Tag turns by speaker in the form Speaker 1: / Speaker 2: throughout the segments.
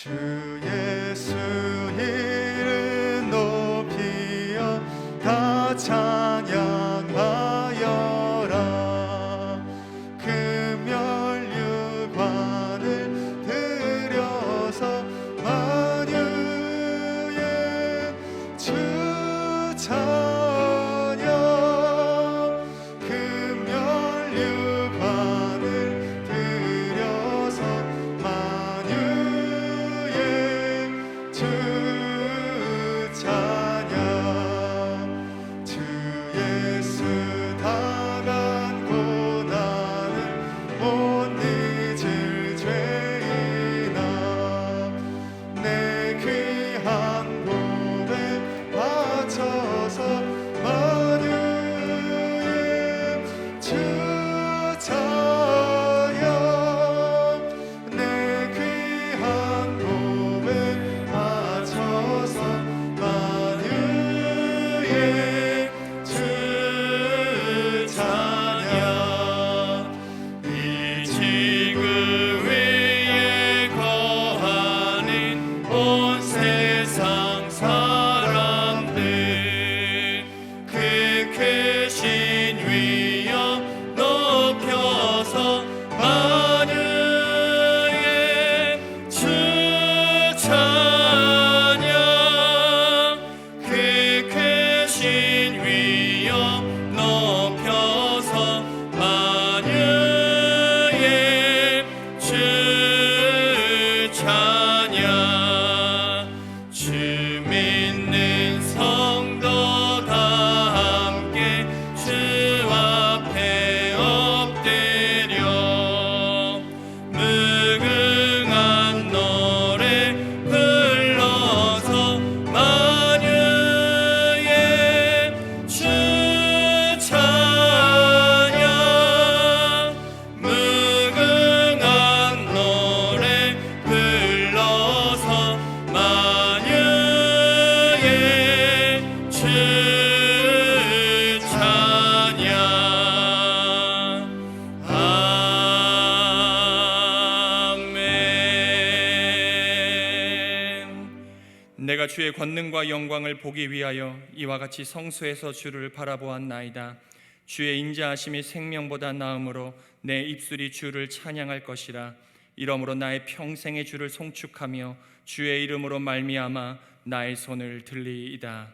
Speaker 1: 주 예수 이름 높이어 다 찬양하여라. 금면류관을 들여서 만유의 주 찬양. 금면류관을 들여서 만유의 주 찬양. 주 예수 당한 고난을 못 잊을 죄인아, 내 귀한 고백 바쳐서 만유의 주 찬양. 내 귀한 고백 바쳐서 만유의 주 찬양. 이 지구 위에 거하는 온 세상 사람들, 그 크신 위엄 높여서 만유의 주 찬양. 그 크신 위엄 높여서 만유의 주 찬양. 주 믿는 성도 다 함께 주 앞에 엎드려 무궁한 노래 불러서 만유의 주 찬양. 무궁한 노래 불러서 만유의 주 찬양. 아멘. 내가 주의 권능과 영광을 보기 위하여 이와 같이 성소에서 주를 바라보았나이다. 주의 인자하심이 생명보다 나음으로 내 입술이 주를 찬양할 것이라. 이러므로 나의 평생의 주를 송축하며 주의 이름으로 말미암아 나의 손을 들리이다.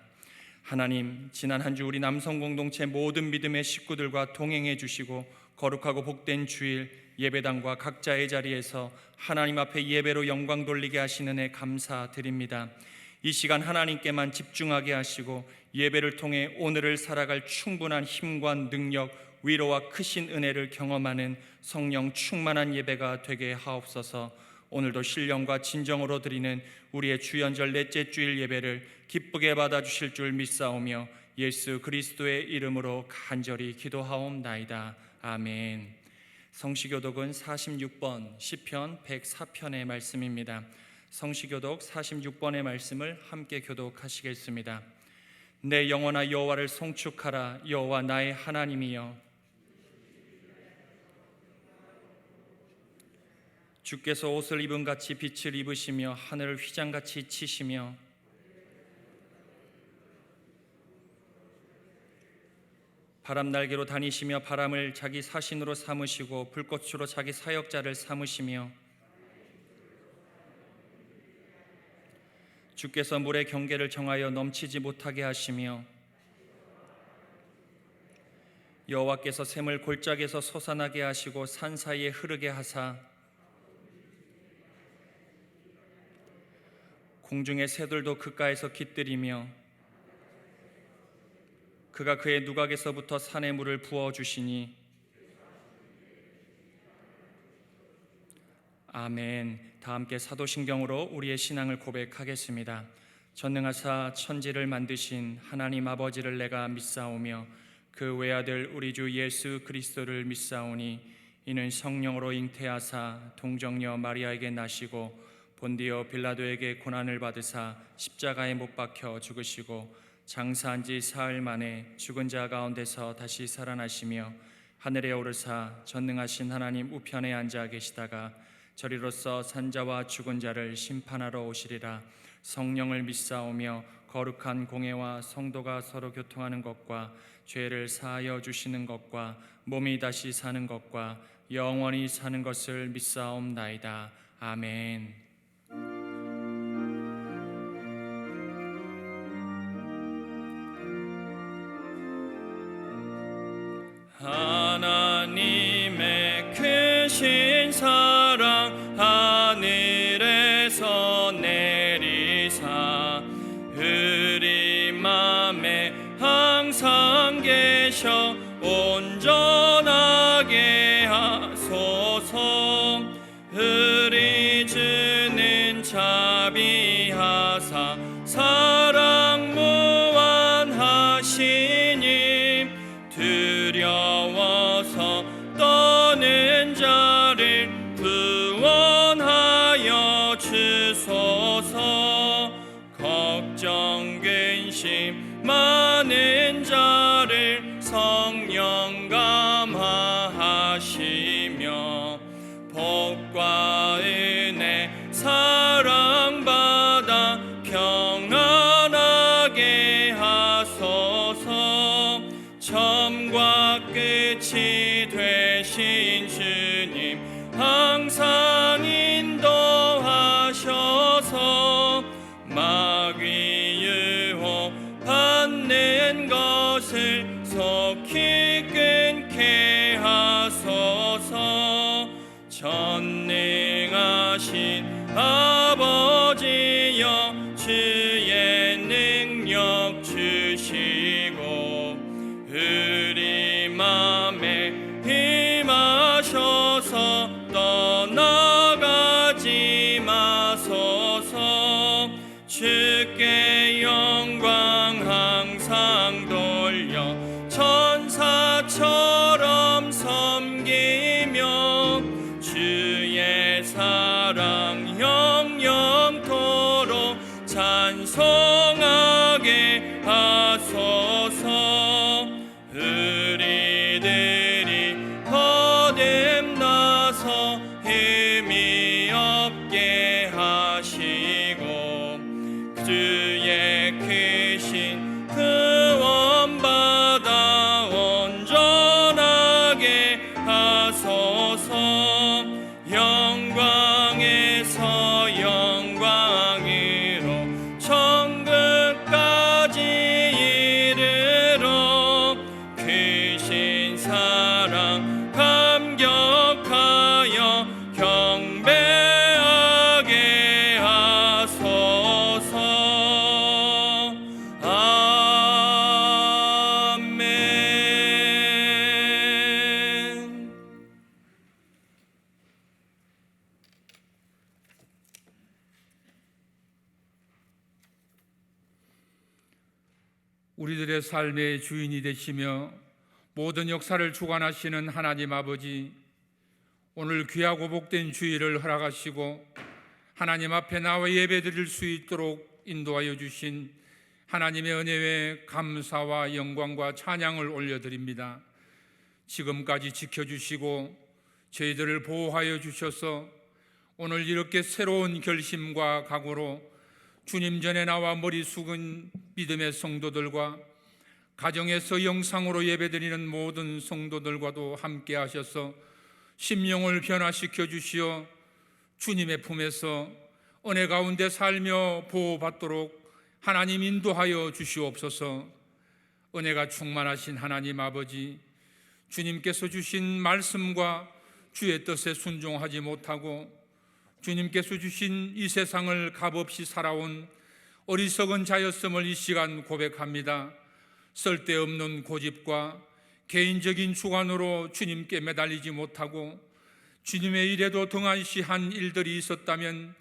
Speaker 1: 하나님, 지난 한 주 우리 남성 공동체 모든 믿음의 식구들과 동행해 주시고 거룩하고 복된 주일 예배당과 각자의 자리에서 하나님 앞에 예배로 영광 돌리게 하시는 애 감사드립니다. 이 시간 하나님께만 집중하게 하시고 예배를 통해 오늘을 살아갈 충분한 힘과 능력, 위로와 크신 은혜를 경험하는 성령 충만한 예배가 되게 하옵소서. 오늘도 신령과 진정으로 드리는 우리의 주연절 넷째 주일 예배를 기쁘게 받아주실 줄 믿사오며 예수 그리스도의 이름으로 간절히 기도하옵나이다. 아멘. 성시교독은 46번 시편 104편의 말씀입니다. 성시교독 46번의 말씀을 함께 교독하시겠습니다. 내 영혼아 여호와를 송축하라. 여호와 나의 하나님이여, 주께서 옷을 입은 같이 빛을 입으시며 하늘을 휘장같이 치시며 바람 날개로 다니시며 바람을 자기 사신으로 삼으시고 불꽃으로 자기 사역자를 삼으시며 주께서 물의 경계를 정하여 넘치지 못하게 하시며 여호와께서 샘을 골짜기에서 솟아나게 하시고 산 사이에 흐르게 하사 공중의 새들도 그가에서 깃들이며 그가 그의 누각에서부터 산의 물을 부어주시니. 아멘. 다 함께 사도신경으로 우리의 신앙을 고백하겠습니다. 전능하사 천지를 만드신 하나님 아버지를 내가 믿사오며 그 외아들 우리 주 예수 그리스도를 믿사오니 이는 성령으로 잉태하사 동정녀 마리아에게 나시고 본디오 빌라도에게 고난을 받으사 십자가에 못 박혀 죽으시고 장사한 지 사흘 만에 죽은 자 가운데서 다시 살아나시며 하늘에 오르사 전능하신 하나님 우편에 앉아 계시다가 저리로서 산자와 죽은 자를 심판하러 오시리라. 성령을 믿사오며 거룩한 공회와 성도가 서로 교통하는 것과 죄를 사하여 주시는 것과 몸이 다시 사는 것과 영원히 사는 것을 믿사옵나이다. 아멘. 하나님의 크신 사랑 하늘에서 내리사 우리 맘에 항상 계셔 온전하게 하소서. 우리 주는 자비하사 사랑 무한하시니 두려워서 떠는 자를 구원하여 주소서. 걱정 근심 많은 자를 성령 감화하시며 복과 은혜 사랑받아 평안하게 하소서. 처음과 끝이 되신 주님 항상 인도하셔서 마귀 유혹 받는 것을 속히 끊게 하소서. 전능하신 아버지여 주의 능력 주시고 우리 맘에 임하셔서 떠나가지 마소서. 주께 영광 항상 돌려 천사처럼 섬기며 주의 사랑 영영토록 찬송하게 하소서. 우리들이 거듭나서 힘이 없게 하시고 주의 크신 구원받아 온전하게 하소서. 영광에서 영광으로 천국까지 이르러 크신 사랑 감격하여 경배하게 하소서. 아멘.
Speaker 2: 우리들의 삶의 주인이 되시며 모든 역사를 주관하시는 하나님 아버지, 오늘 귀하고 복된 주일을 허락하시고 하나님 앞에 나와 예배드릴 수 있도록 인도하여 주신 하나님의 은혜에 감사와 영광과 찬양을 올려드립니다. 지금까지 지켜주시고 저희들을 보호하여 주셔서 오늘 이렇게 새로운 결심과 각오로 주님 전에 나와 머리 숙은 믿음의 성도들과 가정에서 영상으로 예배드리는 모든 성도들과도 함께 하셔서 심령을 변화시켜 주시어 주님의 품에서 은혜 가운데 살며 보호받도록 하나님 인도하여 주시옵소서. 은혜가 충만하신 하나님 아버지, 주님께서 주신 말씀과 주의 뜻에 순종하지 못하고 주님께서 주신 이 세상을 값없이 살아온 어리석은 자였음을 이 시간 고백합니다. 쓸데없는 고집과 개인적인 주관으로 주님께 매달리지 못하고 주님의 일에도 등한시한 일들이 있었다면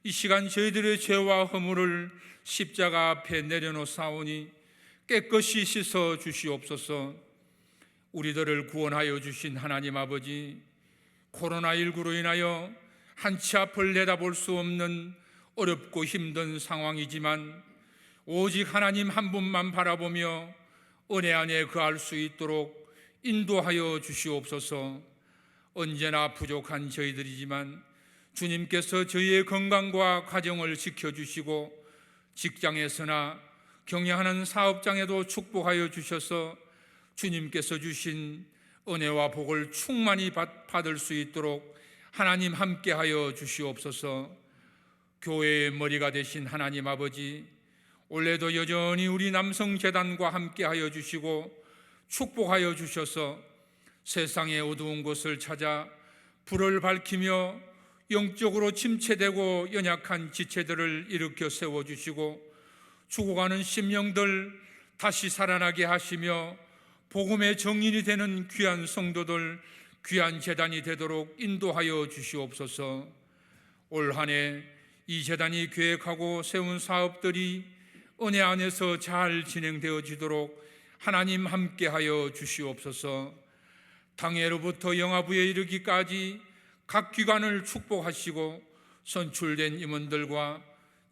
Speaker 2: 이 시간 저희들의 죄와 허물을 십자가 앞에 내려놓사오니 깨끗이 씻어 주시옵소서. 우리들을 구원하여 주신 하나님 아버지, 코로나19로 인하여 한치 앞을 내다볼 수 없는 어렵고 힘든 상황이지만 오직 하나님 한 분만 바라보며 은혜 안에 거할 수 있도록 인도하여 주시옵소서. 언제나 부족한 저희들이지만 주님께서 저희의 건강과 가정을 지켜주시고 직장에서나 경영하는 사업장에도 축복하여 주셔서 주님께서 주신 은혜와 복을 충만히 받을 수 있도록 하나님 함께하여 주시옵소서. 교회의 머리가 되신 하나님 아버지, 올해도 여전히 우리 남성재단과 함께하여 주시고 축복하여 주셔서 세상의 어두운 곳을 찾아 불을 밝히며 영적으로 침체되고 연약한 지체들을 일으켜 세워주시고 죽어가는 심령들 다시 살아나게 하시며 복음의 정인이 되는 귀한 성도들, 귀한 재단이 되도록 인도하여 주시옵소서. 올 한 해 이 재단이 계획하고 세운 사업들이 은혜 안에서 잘 진행되어지도록 하나님 함께하여 주시옵소서. 당회로부터 영아부에 이르기까지 각 기관을 축복하시고 선출된 임원들과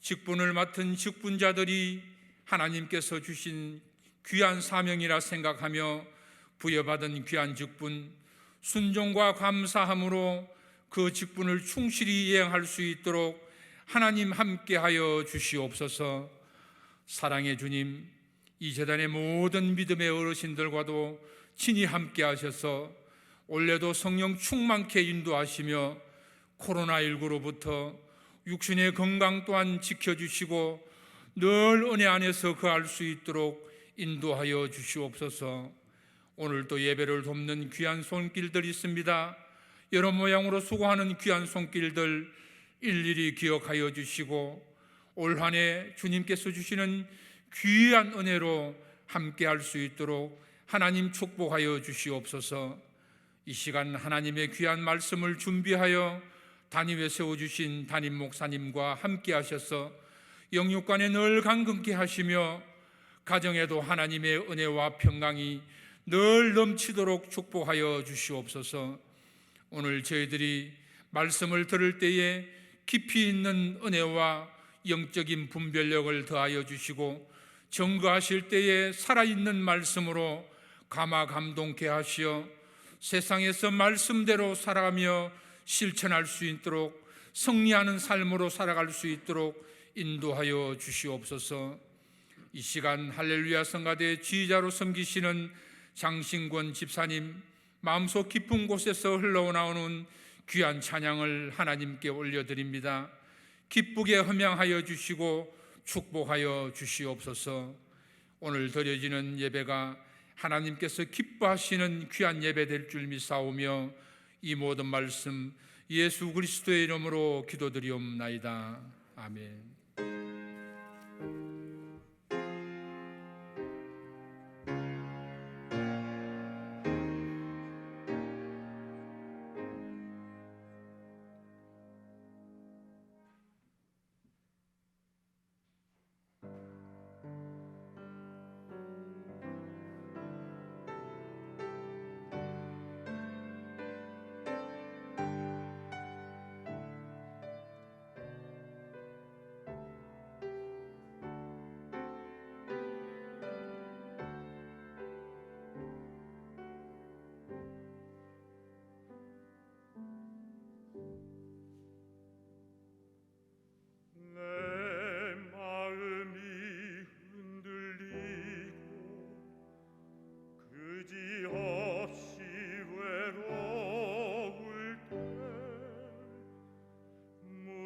Speaker 2: 직분을 맡은 직분자들이 하나님께서 주신 귀한 사명이라 생각하며 부여받은 귀한 직분, 순종과 감사함으로 그 직분을 충실히 이행할 수 있도록 하나님 함께하여 주시옵소서. 사랑의 주님, 이 재단의 모든 믿음의 어르신들과도 친히 함께하셔서 올해도 성령 충만케 인도하시며 코로나19로부터 육신의 건강 또한 지켜주시고 늘 은혜 안에서 거할 수 있도록 인도하여 주시옵소서. 오늘도 예배를 돕는 귀한 손길들이 있습니다. 여러 모양으로 수고하는 귀한 손길들 일일이 기억하여 주시고 올 한 해 주님께서 주시는 귀한 은혜로 함께할 수 있도록 하나님 축복하여 주시옵소서. 이 시간 하나님의 귀한 말씀을 준비하여 단임에 세워주신 담임 목사님과 함께하셔서 영육간에 늘 강건케 하시며 가정에도 하나님의 은혜와 평강이 늘 넘치도록 축복하여 주시옵소서. 오늘 저희들이 말씀을 들을 때에 깊이 있는 은혜와 영적인 분별력을 더하여 주시고 증거하실 때에 살아있는 말씀으로 감화 감동케 하시어 세상에서 말씀대로 살아가며 실천할 수 있도록 승리하는 삶으로 살아갈 수 있도록 인도하여 주시옵소서. 이 시간 할렐루야 성가대 지휘자로 섬기시는 장신권 집사님 마음속 깊은 곳에서 흘러나오는 귀한 찬양을 하나님께 올려드립니다. 기쁘게 헌명하여 주시고 축복하여 주시옵소서. 오늘 드려지는 예배가 하나님께서 기뻐하시는 귀한 예배 될 줄 믿사오며 이 모든 말씀 예수 그리스도의 이름으로 기도드리옵나이다. 아멘.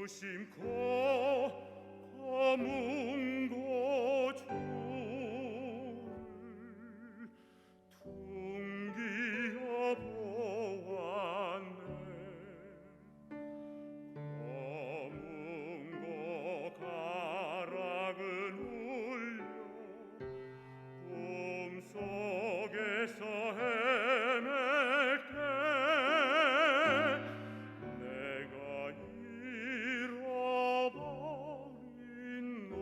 Speaker 3: 심고 검은 고초를 퉁기어 보았네. 검은 고 가락은 울려 꿈속에서 헤맬 때 내가 잃어버린 너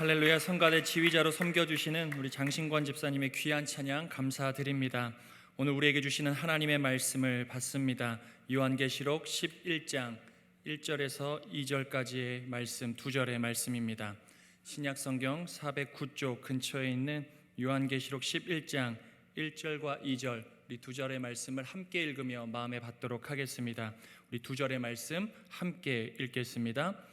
Speaker 1: 할렐루야. 성가대 지휘자로 섬겨주시는 우리 장신권 집사님의 귀한 찬양 감사드립니다. 오늘 우리에게 주시는 하나님의 말씀을 받습니다. 요한계시록 11장 1절에서 2절까지의 말씀, 2절의 말씀입니다. 신약성경 409쪽 근처에 있는 요한계시록 11장 1절과 2절 우리 2절의 말씀을 함께 읽으며 마음에 받도록 하겠습니다. 우리 2절의 말씀 함께 읽겠습니다.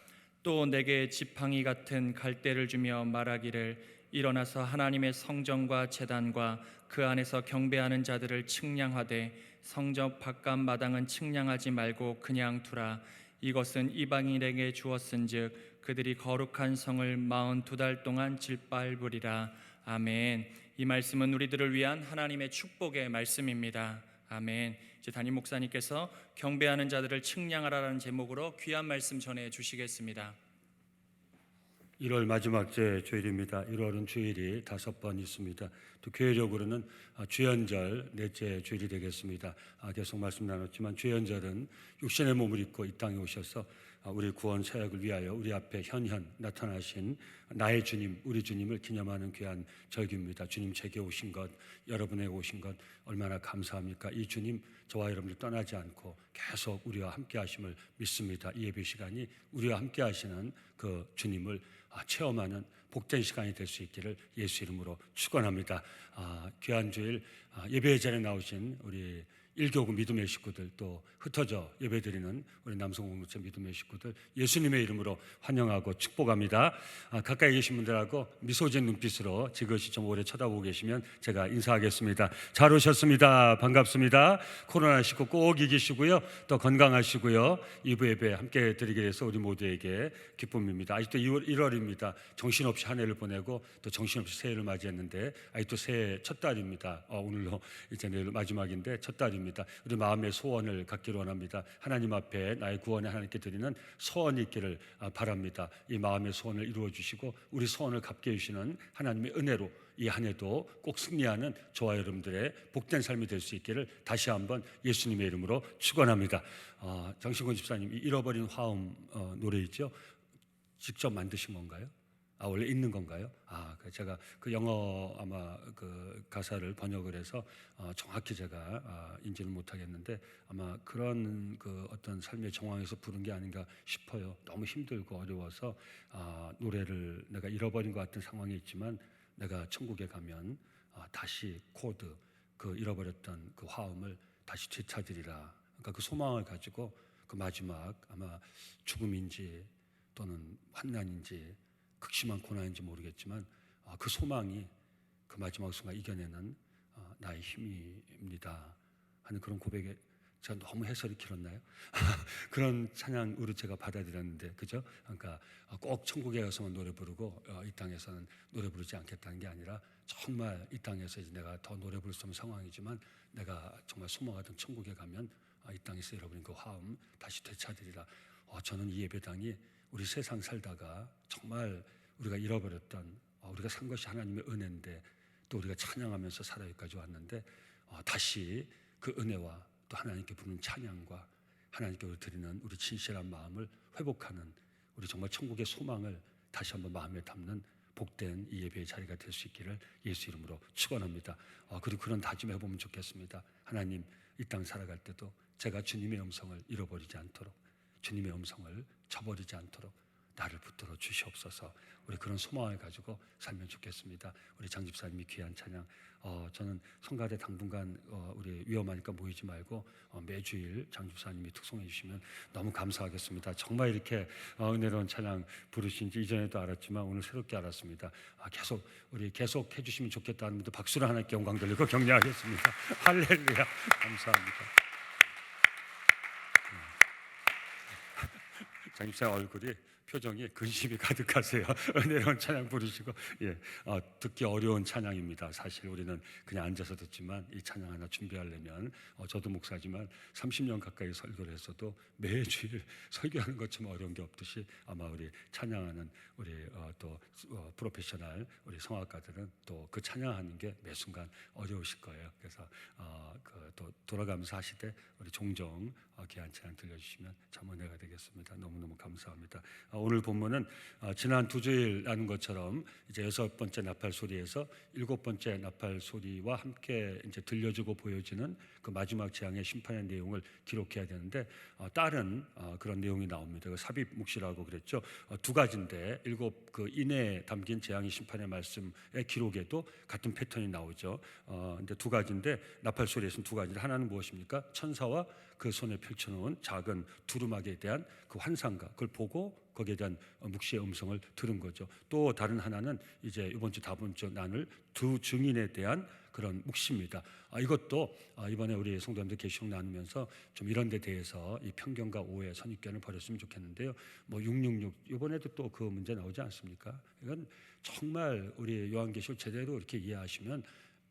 Speaker 1: 또 내게 지팡이 같은 갈대를 주며 말하기를 일어나서 하나님의 성전과 제단과 그 안에서 경배하는 자들을 측량하되 성전 바깥 마당은 측량하지 말고 그냥 두라. 이것은 이방인에게 주었은즉 그들이 거룩한 성을 42달 동안 질밟으리라. 아멘. 이 말씀은 우리들을 위한 하나님의 축복의 말씀입니다. 아멘. 이제 담임 목사님께서 경배하는 자들을 측량하라라는 제목으로 귀한 말씀 전해 주시겠습니다.
Speaker 4: 1월 마지막 주일입니다. 1월은 주일이 5번 있습니다. 또 교회적으로는 주연절 넷째 주일이 되겠습니다. 계속 말씀 나눴지만 주연절은 육신의 몸을 입고 이 땅에 오셔서 우리 구원 사역을 위하여 우리 앞에 현현 나타나신 나의 주님, 우리 주님을 기념하는 귀한 절기입니다. 주님 제게 오신 것, 여러분에게 오신 것 얼마나 감사합니까? 이 주님 저와 여러분을 떠나지 않고 계속 우리와 함께 하심을 믿습니다. 이 예배 시간이 우리와 함께 하시는 그 주님을 체험하는 복된 시간이 될 수 있기를 예수 이름으로 축원합니다. 귀한 주일 예배 자리에 나오신 우리 일교구 믿음의 식구들, 또 흩어져 예배드리는 우리 남성공동체 믿음의 식구들 예수님의 이름으로 환영하고 축복합니다. 가까이 계신 분들하고 미소 지은 눈빛으로 지그시 좀 오래 쳐다보고 계시면 제가 인사하겠습니다. 잘 오셨습니다. 반갑습니다. 코로나19 꼭 이기시고요, 또 건강하시고요. 2부 예배 함께 드리게 돼서 우리 모두에게 기쁨입니다. 아직도 1월입니다. 정신없이 한 해를 보내고 또 정신없이 새해를 맞이했는데 아직도 새해 첫 달입니다. 오늘로 이제 내일 마지막인데 첫 달입니다. 우리 마음의 소원을 갖기를 원합니다. 하나님 앞에 나의 구원에 하나님께 드리는 소원이 있기를 바랍니다. 이 마음의 소원을 이루어 주시고 우리 소원을 갚게 해주시는 하나님의 은혜로 이 한 해도 꼭 승리하는 저와 여러분들의 복된 삶이 될 수 있기를 다시 한번 예수님의 이름으로 축원합니다. 장신권 집사님이 잃어버린 화음 노래 있죠? 직접 만드신 건가요? 원래 있는 건가요? 제가 그 영어 아마 그 가사를 번역을 해서 정확히 제가 인지는 못하겠는데 아마 그런 그 어떤 삶의 정황에서 부른 게 아닌가 싶어요. 너무 힘들고 어려워서 노래를 내가 잃어버린 것 같은 상황이 있지만 내가 천국에 가면 다시 코드 그 잃어버렸던 그 화음을 다시 되찾으리라. 그러니까 그 소망을 가지고 그 마지막 아마 죽음인지 또는 환난인지 극심한 고난인지 모르겠지만 그 소망이 그 마지막 순간 이겨내는 나의 힘입니다 하는 그런 고백에 제가 너무 해설이 길었나요? 그런 찬양으로 제가 받아들였는데, 그죠? 그러니까 꼭 천국에 가서만 노래 부르고 이 땅에서는 노래 부르지 않겠다는 게 아니라 정말 이 땅에서 이제 내가 더 노래 부를 수 없는 상황이지만 내가 정말 소망하던 천국에 가면 이 땅에서 잃어버린 그 화음 다시 되찾으리라. 저는 이 예배당이 우리 세상 살다가 정말 우리가 잃어버렸던 우리가 산 것이 하나님의 은혜인데 또 우리가 찬양하면서 살아 여기까지 왔는데 다시 그 은혜와 또 하나님께 부르는 찬양과 하나님께 드리는 우리 진실한 마음을 회복하는 우리 정말 천국의 소망을 다시 한번 마음에 담는 복된 이 예배의 자리가 될 수 있기를 예수 이름으로 축원합니다. 그리고 그런 다짐 해보면 좋겠습니다. 하나님, 이 땅 살아갈 때도 제가 주님의 음성을 잃어버리지 않도록, 주님의 음성을 저버리지 않도록 나를 붙들어 주시옵소서. 우리 그런 소망을 가지고 살면 좋겠습니다. 우리 장 집사님이 귀한 찬양, 저는 성가대 당분간 우리 위험하니까 모이지 말고 매주일 장 집사님이 특송해 주시면 너무 감사하겠습니다. 정말 이렇게 은혜로운 찬양 부르신지 이전에도 알았지만 오늘 새롭게 알았습니다. 계속 해주시면 좋겠다는 분들 박수를 하나님께 영광 돌리고 격려하겠습니다. 할렐루야. 감사합니다. 장 집사님 얼굴이 표정이 근심이 가득하세요. 은혜로운 찬양 부르시고, 듣기 어려운 찬양입니다. 사실 우리는 그냥 앉아서 듣지만 이 찬양 하나 준비하려면 저도 목사지만 30년 가까이 설교를 했어도 매주일 설교하는 것처럼 어려운 게 없듯이 아마 우리 찬양하는 우리 또 프로페셔널 우리 성악가들은 또 그 찬양하는 게 매 순간 어려우실 거예요. 그래서 또 돌아가면서 하실 때 우리 종종 귀한 찬양 들려주시면 참 은혜가 되겠습니다. 너무너무 감사합니다. 오늘 본문은 지난 두 주일 나눈 것처럼 이제 6번째 나팔 소리에서 7번째 나팔 소리와 함께 이제 들려주고 보여지는 그 마지막 재앙의 심판의 내용을 기록해야 되는데 다른 그런 내용이 나옵니다. 삽입 묵시라고 그랬죠. 두 가지인데 7 그 이내에 담긴 재앙의 심판의 말씀의 기록에도 같은 패턴이 나오죠. 근데 두 가지인데 나팔 소리에서는 두 가지를 하나는 무엇입니까? 천사와 그 손에 펼쳐놓은 작은 두루마기에 대한 그 환상과 그걸 보고 거기에 대한 묵시의 음성을 들은 거죠. 또 다른 하나는 이제 이번 주 다음 주 나눌 두 증인에 대한 그런 묵시입니다. 이것도 이번에 우리 성도님들 계시록 나누면서 좀 이런 데 대해서 이 편견과 오해, 선입견을 버렸으면 좋겠는데요. 뭐 666 이번에도 또 그 문제 나오지 않습니까? 이건 정말 우리 요한계시록 제대로 이렇게 이해하시면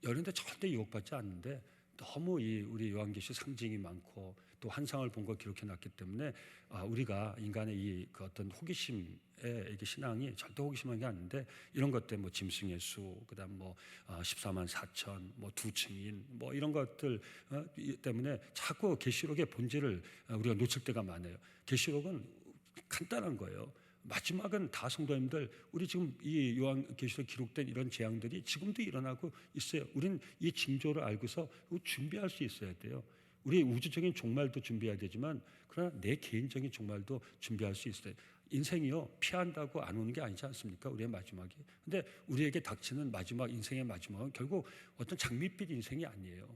Speaker 4: 여런데 절대 유혹받지 않는데 너무 이 우리 요한계시록 상징이 많고 또 환상을 본 걸 기록해 놨기 때문에 우리가 인간의 이 그 어떤 호기심의 이게 신앙이 절대 호기심한 게 아닌데 이런 것 때문에 뭐 짐승의 수, 그다음 뭐 14만 4천, 뭐 두 증인, 뭐 이런 것들 때문에 자꾸 계시록의 본질을 우리가 놓칠 때가 많아요. 계시록은 간단한 거예요. 마지막은 다 성도님들 우리 지금 이 요한계시록에 기록된 이런 재앙들이 지금도 일어나고 있어요. 우리는 이 징조를 알고서 준비할 수 있어야 돼요. 우리 우주적인 종말도 준비해야 되지만 그러나 내 개인적인 종말도 준비할 수 있어요. 인생이요 피한다고 안 오는 게 아니지 않습니까? 우리의 마지막이. 근데 우리에게 닥치는 마지막 인생의 마지막은 결국 어떤 장밋빛 인생이 아니에요.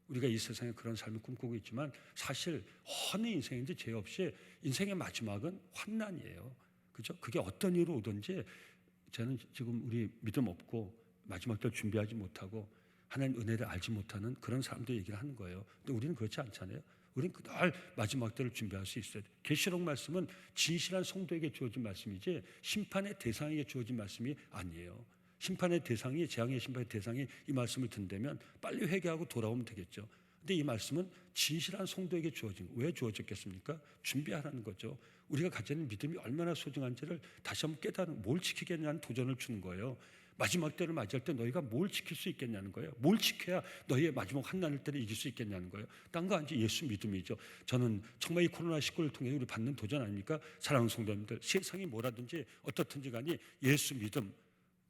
Speaker 4: 우리가 이 세상에 그런 삶을 꿈꾸고 있지만 사실 어느 인생인지 죄 없이 인생의 마지막은 환난이에요. 그죠? 그게 어떤 이유로 오든지 저는 지금 우리 믿음 없고 마지막 때 준비하지 못하고 하나님 은혜를 알지 못하는 그런 사람들 얘기를 하는 거예요. 근데 우리는 그렇지 않잖아요. 우리는 늘 마지막 때를 준비할 수 있어요. 계시록 말씀은 진실한 성도에게 주어진 말씀이지 심판의 대상에게 주어진 말씀이 아니에요. 심판의 대상이 재앙의 심판의 대상이 이 말씀을 듣는다면 빨리 회개하고 돌아오면 되겠죠. 근데 이 말씀은 진실한 성도에게 주어진 왜 주어졌겠습니까? 준비하라는 거죠. 우리가 가지는 믿음이 얼마나 소중한지를 다시 한번 깨달은 뭘 지키겠냐는 도전을 주는 거예요. 마지막 때를 맞이할 때 너희가 뭘 지킬 수 있겠냐는 거예요. 뭘 지켜야 너희의 마지막 환난을 때를 이길 수 있겠냐는 거예요. 딴 거 아니지 예수 믿음이죠. 저는 정말 이 코로나19를 통해 우리 받는 도전 아닙니까? 사랑하는 성도님들 세상이 뭐라든지 어떻든지 간에 예수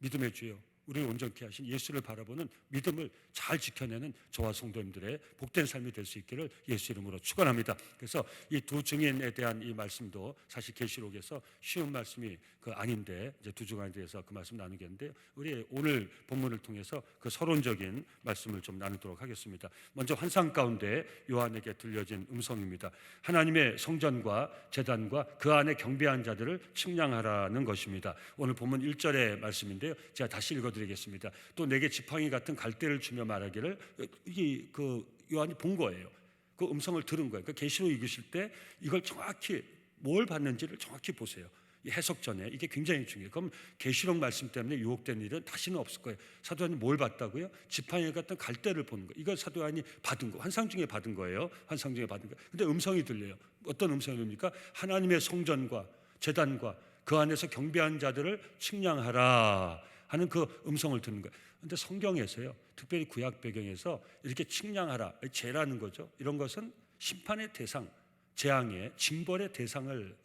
Speaker 4: 믿음의 주여 우리를 온전케 하신 예수를 바라보는 믿음을 잘 지켜내는 저와 성도님들의 복된 삶이 될 수 있기를 예수 이름으로 축원합니다. 그래서 이 두 증인에 대한 이 말씀도 사실 계시록에서 쉬운 말씀이 아닌데 이제 두 증인에 대해서 그 말씀 나누겠는데요. 우리 오늘 본문을 통해서 그 서론적인 말씀을 좀 나누도록 하겠습니다. 먼저 환상 가운데 요한에게 들려진 음성입니다. 하나님의 성전과 제단과 그 안에 경배한 자들을 측량하라는 것입니다. 오늘 본문 1절의 말씀인데요. 제가 다시 읽어드리겠습니다. 또 내게 지팡이 같은 갈대를 주며 말하기를 요한이 본 거예요. 그 음성을 들은 거예요. 계시록 읽으실 때 이걸 정확히 뭘 봤는지를 정확히 보세요. 이 해석 전에 이게 굉장히 중요해요. 그럼 계시록 말씀 때문에 유혹된 일은 다시는 없을 거예요. 사도 요한이 뭘 봤다고요? 지팡이 같은 갈대를 보는 거예요. 이걸 사도 요한이 받은 거, 환상 중에 받은 거예요. 환상 중에 받은 거. 근데 음성이 들려요. 어떤 음성이 들립니까? 하나님의 성전과 제단과 그 안에서 경배한 자들을 측량하라 하는 그 음성을 듣는 거예요. 그런데 성경에서요, 특별히 구약 배경에서 이렇게 측량하라, 죄라는 거죠. 이런 것은 심판의 대상, 재앙의 징벌의 대상을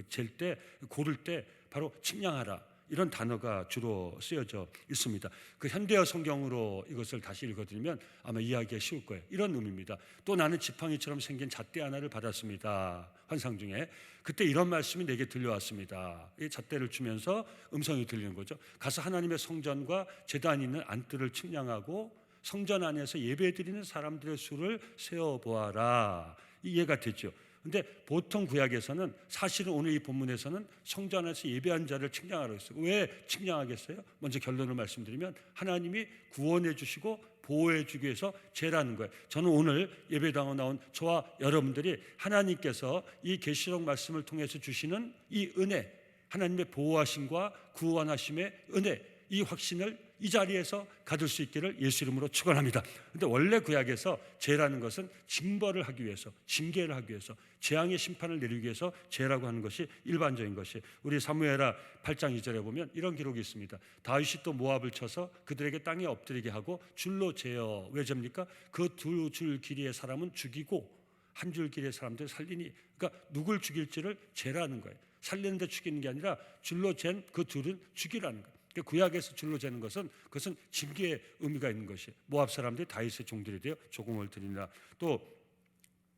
Speaker 4: 잴 때, 고를 때 바로 측량하라 이런 단어가 주로 쓰여져 있습니다. 그 현대어 성경으로 이것을 다시 읽어드리면 아마 이해하기가 쉬울 거예요. 이런 의미입니다. 또 나는 지팡이처럼 생긴 잣대 하나를 받았습니다. 환상 중에 그때 이런 말씀이 내게 들려왔습니다. 이 잣대를 주면서 음성이 들리는 거죠. 가서 하나님의 성전과 제단이 있는 안뜰을 측량하고 성전 안에서 예배드리는 사람들의 수를 세어보아라. 이해가 되죠. 근데 보통 구약에서는 사실은 오늘 이 본문에서는 성전 안에서 예배한 자를 측량하라고 했어요. 왜 측량하겠어요? 먼저 결론을 말씀드리면 하나님이 구원해 주시고 보호해 주기 위해서 죄라는 거예요. 저는 오늘 예배당에 나온 저와 여러분들이 하나님께서 이 계시록 말씀을 통해서 주시는 이 은혜, 하나님의 보호하심과 구원하심의 은혜, 이 확신을 이 자리에서 가질 수 있기를 예수 이름으로 축원합니다. 그런데 원래 구약에서 죄라는 것은 징벌을 하기 위해서, 징계를 하기 위해서, 재앙의 심판을 내리기 위해서 죄라고 하는 것이 일반적인 것이 우리 사무엘하 8장 2절에 보면 이런 기록이 있습니다. 다윗이 또 모압을 쳐서 그들에게 땅에 엎드리게 하고 줄로 재어. 왜 접니까? 그 두 줄 길이의 사람은 죽이고 한 줄 길이의 사람들 살리니. 그러니까 누굴 죽일지를 재라는 거예요. 살리는 데 죽이는 게 아니라 줄로 잰 그 둘은 죽이라는 거예요. 그러니까 구약에서 줄로 재는 것은 그것은 징계의 의미가 있는 것이에요. 모압 사람들이 다윗의 종들이 되어 조공을 드리니라. 또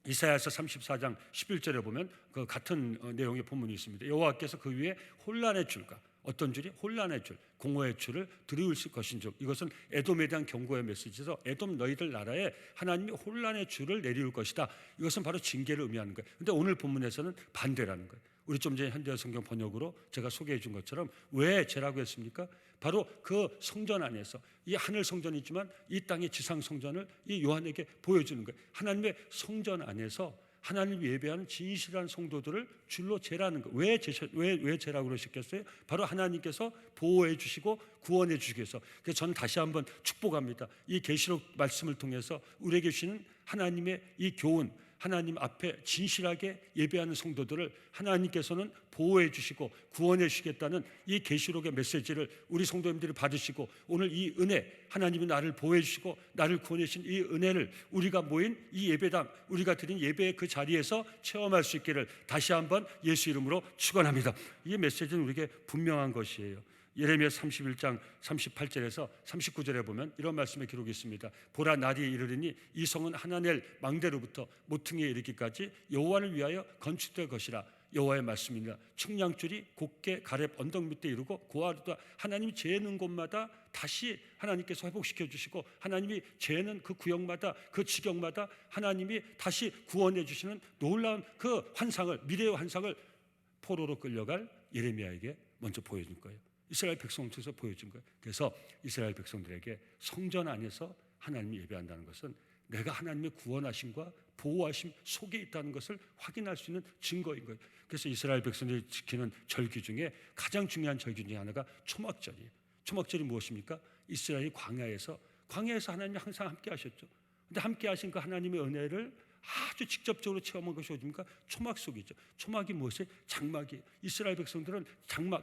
Speaker 4: 이사야서 34장 11절에 보면 그 같은 내용의 본문이 있습니다. 여호와께서 그 위에 혼란의 줄과 어떤 줄이 혼란의 줄, 공허의 줄을 들이우실 것인즉 이것은 에돔에 대한 경고의 메시지에서 에돔 너희들 나라에 하나님이 혼란의 줄을 내리울 것이다. 이것은 바로 징계를 의미하는 거예요. 그런데 오늘 본문에서는 반대라는 거예요. 우리 좀 전에 현대어 성경 번역으로 제가 소개해 준 것처럼 왜 죄라고 했습니까? 바로 그 성전 안에서 이 하늘 성전이지만 이 땅의 지상 성전을 이 요한에게 보여주는 거예요. 하나님의 성전 안에서 하나님을 예배하는 진실한 성도들을 줄로 재라는 거예요. 왜 재라고 그러셨겠어요? 바로 하나님께서 보호해 주시고 구원해 주시기 위해서. 그래서 저는 다시 한번 축복합니다. 이 계시록 말씀을 통해서 우리에게 주시는 하나님의 이 교훈, 하나님 앞에 진실하게 예배하는 성도들을 하나님께서는 보호해 주시고 구원해 주시겠다는 이 계시록의 메시지를 우리 성도님들이 받으시고 오늘 이 은혜, 하나님이 나를 보호해 주시고 나를 구원해 주신 이 은혜를 우리가 모인 이 예배당, 우리가 드린 예배의 그 자리에서 체험할 수 있기를 다시 한번 예수 이름으로 축원합니다. 이 메시지는 우리에게 분명한 것이에요. 예레미야 31장 38절에서 39절에 보면 이런 말씀의 기록이 있습니다. 보라, 날이 이르리니 이 성은 하나넬 망대로부터 모퉁이에 이르기까지 여호와를 위하여 건축될 것이라. 여호와의 말씀이니라. 측량줄이 곧게 가렙 언덕 밑에 이르고 고아르다. 하나님이 재는 곳마다 다시 하나님께서 회복시켜 주시고 하나님이 재는 그 구역마다 그 지경마다 하나님이 다시 구원해 주시는 놀라운 그 환상을, 미래의 환상을 포로로 끌려갈 예레미야에게 먼저 보여준 거예요. 이스라엘 백성을 통해서 보여준 거예요. 그래서 이스라엘 백성들에게 성전 안에서 하나님을 예배한다는 것은 내가 하나님의 구원하심과 보호하심 속에 있다는 것을 확인할 수 있는 증거인 거예요. 그래서 이스라엘 백성들이 지키는 절기 중에 가장 중요한 절기 중에 하나가 초막절이에요. 초막절이 무엇입니까? 이스라엘이 광야에서 하나님이 항상 함께 하셨죠. 근데 함께 하신 그 하나님의 은혜를 아주 직접적으로 체험한 것이 어디입니까? 초막 속이죠. 초막이 무엇이에요? 장막이에요. 이스라엘 백성들은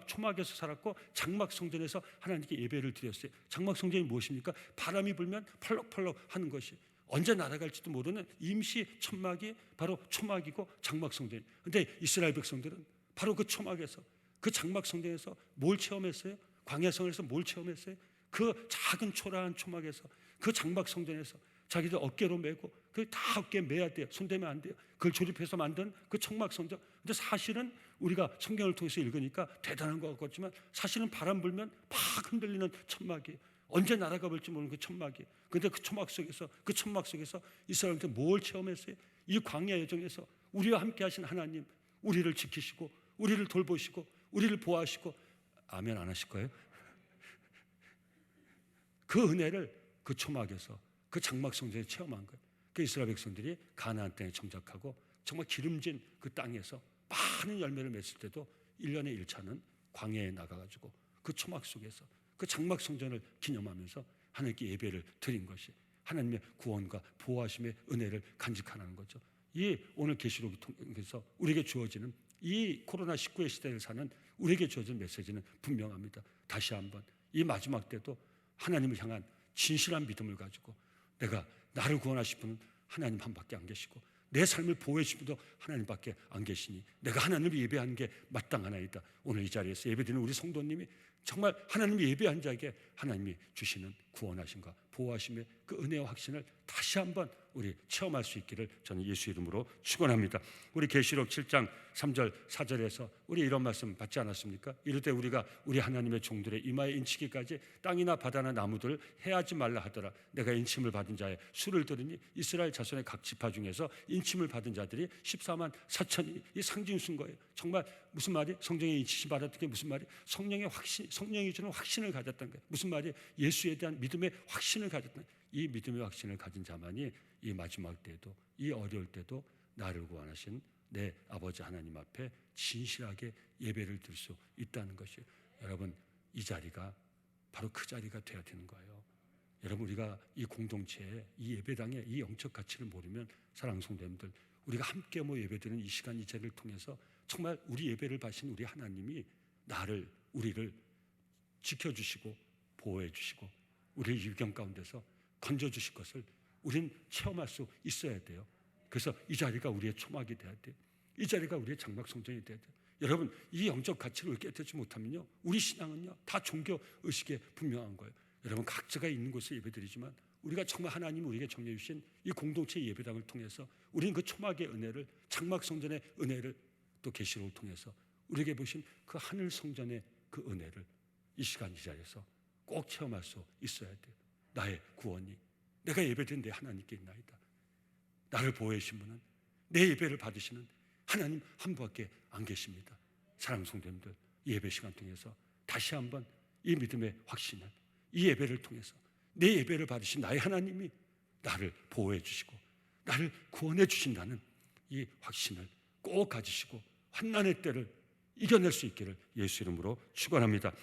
Speaker 4: 초막에서 살았고 장막 성전에서 하나님께 예배를 드렸어요. 장막 성전이 무엇입니까? 바람이 불면 펄럭펄럭 하는 것이 언제 날아갈지도 모르는 임시 천막이 바로 초막이고 장막 성전이에요. 그런데 이스라엘 백성들은 바로 그 초막에서, 그 장막 성전에서 뭘 체험했어요? 광야성에서 뭘 체험했어요? 그 작은 초라한 초막에서, 그 장막 성전에서 자기들 어깨로 메고 그 다 어깨에 메야 돼요. 손대면 안 돼요. 그걸 조립해서 만든 그 청막 성전. 근데 사실은 우리가 성경을 통해서 읽으니까 대단한 것 같지만 사실은 바람 불면 팍 흔들리는 천막이에요. 언제 날아가 볼지 모르는 그 천막이에요. 그런데 그 천막 속에서 이스라엘한테 뭘 체험했어요? 이 광야 여정에서 우리와 함께 하신 하나님, 우리를 지키시고 우리를 돌보시고 우리를 보호하시고, 아멘 안 하실 거예요? 그 은혜를 그 초막에서, 그 장막 성전에 체험한 거예요. 그 이스라엘 백성들이 가나안 땅에 정착하고 정말 기름진 그 땅에서 많은 열매를 맺을 때도 1년에 1차는 광야에 나가가지고 그 초막 속에서 그 장막 성전을 기념하면서 하나님께 예배를 드린 것이 하나님의 구원과 보호하심의 은혜를 간직하는 거죠. 이 오늘 계시록을 통해서 우리에게 주어지는 이 코로나19의 시대를 사는 우리에게 주어진 메시지는 분명합니다. 다시 한번 이 마지막 때도 하나님을 향한 진실한 믿음을 가지고 내가 나를 구원하실 분은 하나님 한 밖에 안 계시고 내 삶을 보호해 주신 분도 하나님밖에 안 계시니 내가 하나님을 예배하는 게 마땅하나이다. 오늘 이 자리에서 예배드리는 우리 성도님이 정말 하나님을 예배한 자에게 하나님이 주시는 구원하심과 보호하심의 그 은혜와 확신을 다시 한번 우리 체험할 수 있기를 저는 예수 이름으로 축원합니다. 우리 계시록 7장 3절 4절에서 우리 이런 말씀 받지 않았습니까? 이럴 때 우리가 우리 하나님의 종들의 이마에 인치기까지 땅이나 바다나 나무들을 해하지 말라 하더라. 내가 인침을 받은 자의 수를 들으니 이스라엘 자손의 각 지파 중에서 인침을 받은 자들이 14만 4천이 이 상징수인 거예요. 정말 무슨 말이? 성령에 인치심 받았던 게 무슨 말이? 성령의 확신, 성령이 주는 확신을 가졌다는 거예요. 무슨 말이? 예수에 대한 믿음의 확신을 가졌다는 거예요. 이 믿음의 확신을 가진 자만이 이 마지막 때도, 이 어려울 때도 나를 구원하신 내 아버지 하나님 앞에 진실하게 예배를 드릴 수 있다는 것이에요. 여러분, 이 자리가 바로 그 자리가 되어야 되는 거예요. 여러분, 우리가 이 공동체에, 이 예배당에 이 영적 가치를 모르면 사랑하는 성도님들, 우리가 함께 모여 예배드리는 이 시간, 이 자리를 통해서 정말 우리 예배를 받으신 우리 하나님이 우리를 지켜주시고 보호해 주시고 우리의 유경 가운데서 건져주실 것을 우린 체험할 수 있어야 돼요. 그래서 이 자리가 우리의 초막이 돼야 돼요. 이 자리가 우리의 장막 성전이 돼야 돼요. 여러분, 이 영적 가치를 깨닫지 못하면요, 우리 신앙은요 다 종교 의식에 분명한 거예요. 여러분, 각자가 있는 곳에 예배드리지만 우리가 정말 하나님 우리에게 정해 주신 이 공동체 예배당을 통해서 우리는 그 초막의 은혜를, 장막 성전의 은혜를, 또 계시록을 통해서 우리에게 보신 그 하늘 성전의 그 은혜를 이 시간 이 자리에서 꼭 체험할 수 있어야 돼요. 나의 구원이 내가 예배드린 내 하나님께 있나이다. 나를 보호해 주신 분은, 내 예배를 받으시는 하나님 한 분밖에 안 계십니다. 사랑하는 성도님들, 이 예배 시간 통해서 다시 한번 이 믿음의 확신을, 이 예배를 통해서 내 예배를 받으신 나의 하나님이 나를 보호해 주시고 나를 구원해 주신다는 이 확신을 꼭 가지시고 환난의 때를 이겨낼 수 있기를 예수 이름으로 축원합니다.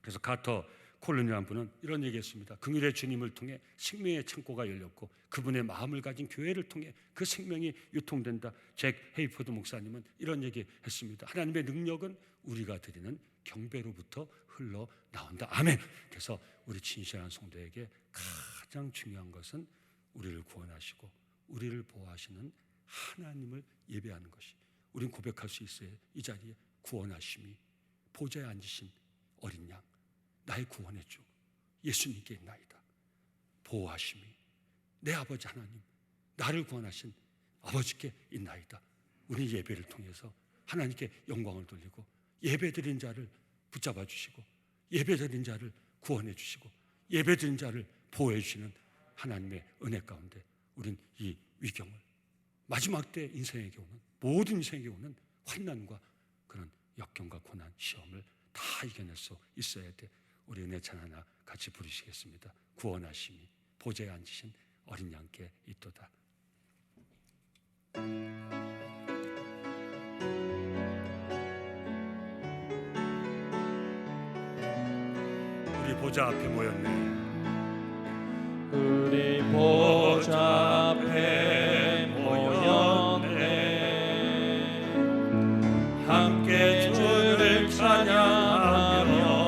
Speaker 4: 그래서 가터 콜린이라는 분은 이런 얘기했습니다. 긍휼의 주님을 통해 생명의 창고가 열렸고 그분의 마음을 가진 교회를 통해 그 생명이 유통된다. 잭 헤이포드 목사님은 이런 얘기했습니다. 하나님의 능력은 우리가 드리는 경배로부터 흘러나온다. 아멘. 그래서 우리 진실한 성도에게 가장 중요한 것은 우리를 구원하시고 우리를 보호하시는 하나님을 예배하는 것이, 우린 고백할 수 있어요. 이 자리에 구원하심이 보좌에 앉으신 어린 양, 나의 구원의 주 예수님께 있나이다. 보호하심이 내 아버지 하나님, 나를 구원하신 아버지께 있나이다. 우리 예배를 통해서 하나님께 영광을 돌리고 예배드린 자를 붙잡아 주시고 예배드린 자를 구원해 주시고 예배드린 자를 보호해 주시는 하나님의 은혜 가운데 우린 이 위경을, 마지막 때 인생에게 오는, 모든 인생에게 오는 환난과 그런 역경과 고난, 시험을 다 이겨낼 수 있어야 돼. 우리 은혜 찬 하나 같이 부르시겠습니다. 구원하심이 보좌에 앉으신 어린 양께 있도다. 우리 보좌 앞에 모였네.
Speaker 1: 우리 보좌 앞에 모였네. 함께 주를 찬양하며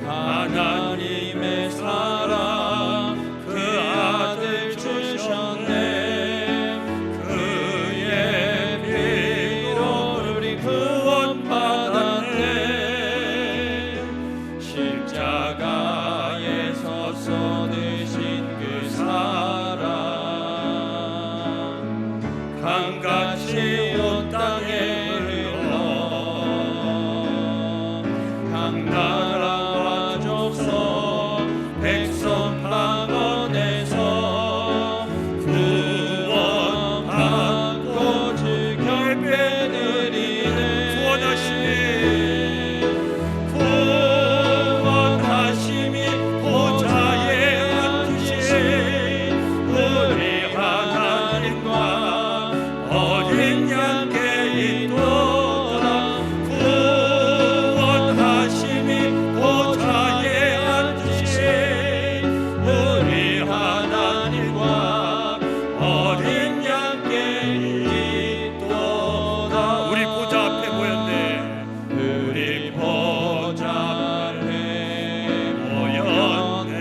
Speaker 1: 하나님의 사랑 그 아들 주셨네. 그의 피로 우리 구원받았네. 십자가에서 쏟으신 그 사랑 강같이 온 땅에 흘러 각 나라와 족속 백성 방언에서 구원받고 주 경배드리네. 구원하심이 보좌에 앉으신 우리 하나님과 어린 양께 있도다. 구원하심이 보좌에 앉으신 우리 하나님과 어린 양께 있도다.
Speaker 4: 우리 보좌 앞에 모였네.
Speaker 1: 우리 보좌 앞에 모였네.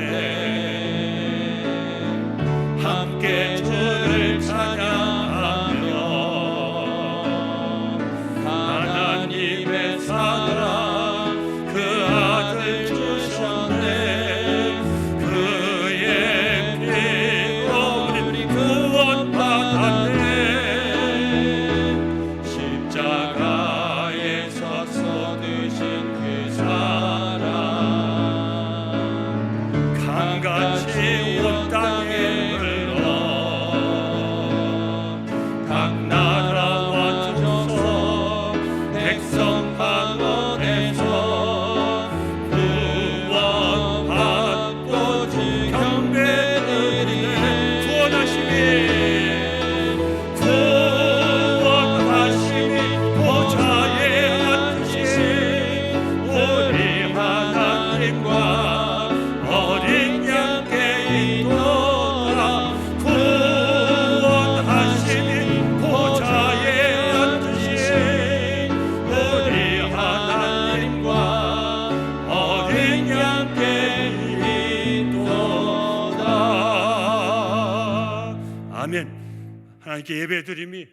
Speaker 1: 함께 주를 찬양하며 하나님의 사랑 그 아들 주셨네. 그의 피로 우리 구원받았네. 십자가에서 쏟으신 그 사랑 강같이 온 땅에 흘러 각 나라와 족속 백성 방언에서 구원받고 주 경배드리네. 구원하심이 보좌에 앉으신 우리 하나님과 어린 양께 있도다. 구원하심이 보좌에 앉으신 우리 하나님과 어린 양께 있도다.
Speaker 4: 아멘. 하나님께 예배드림이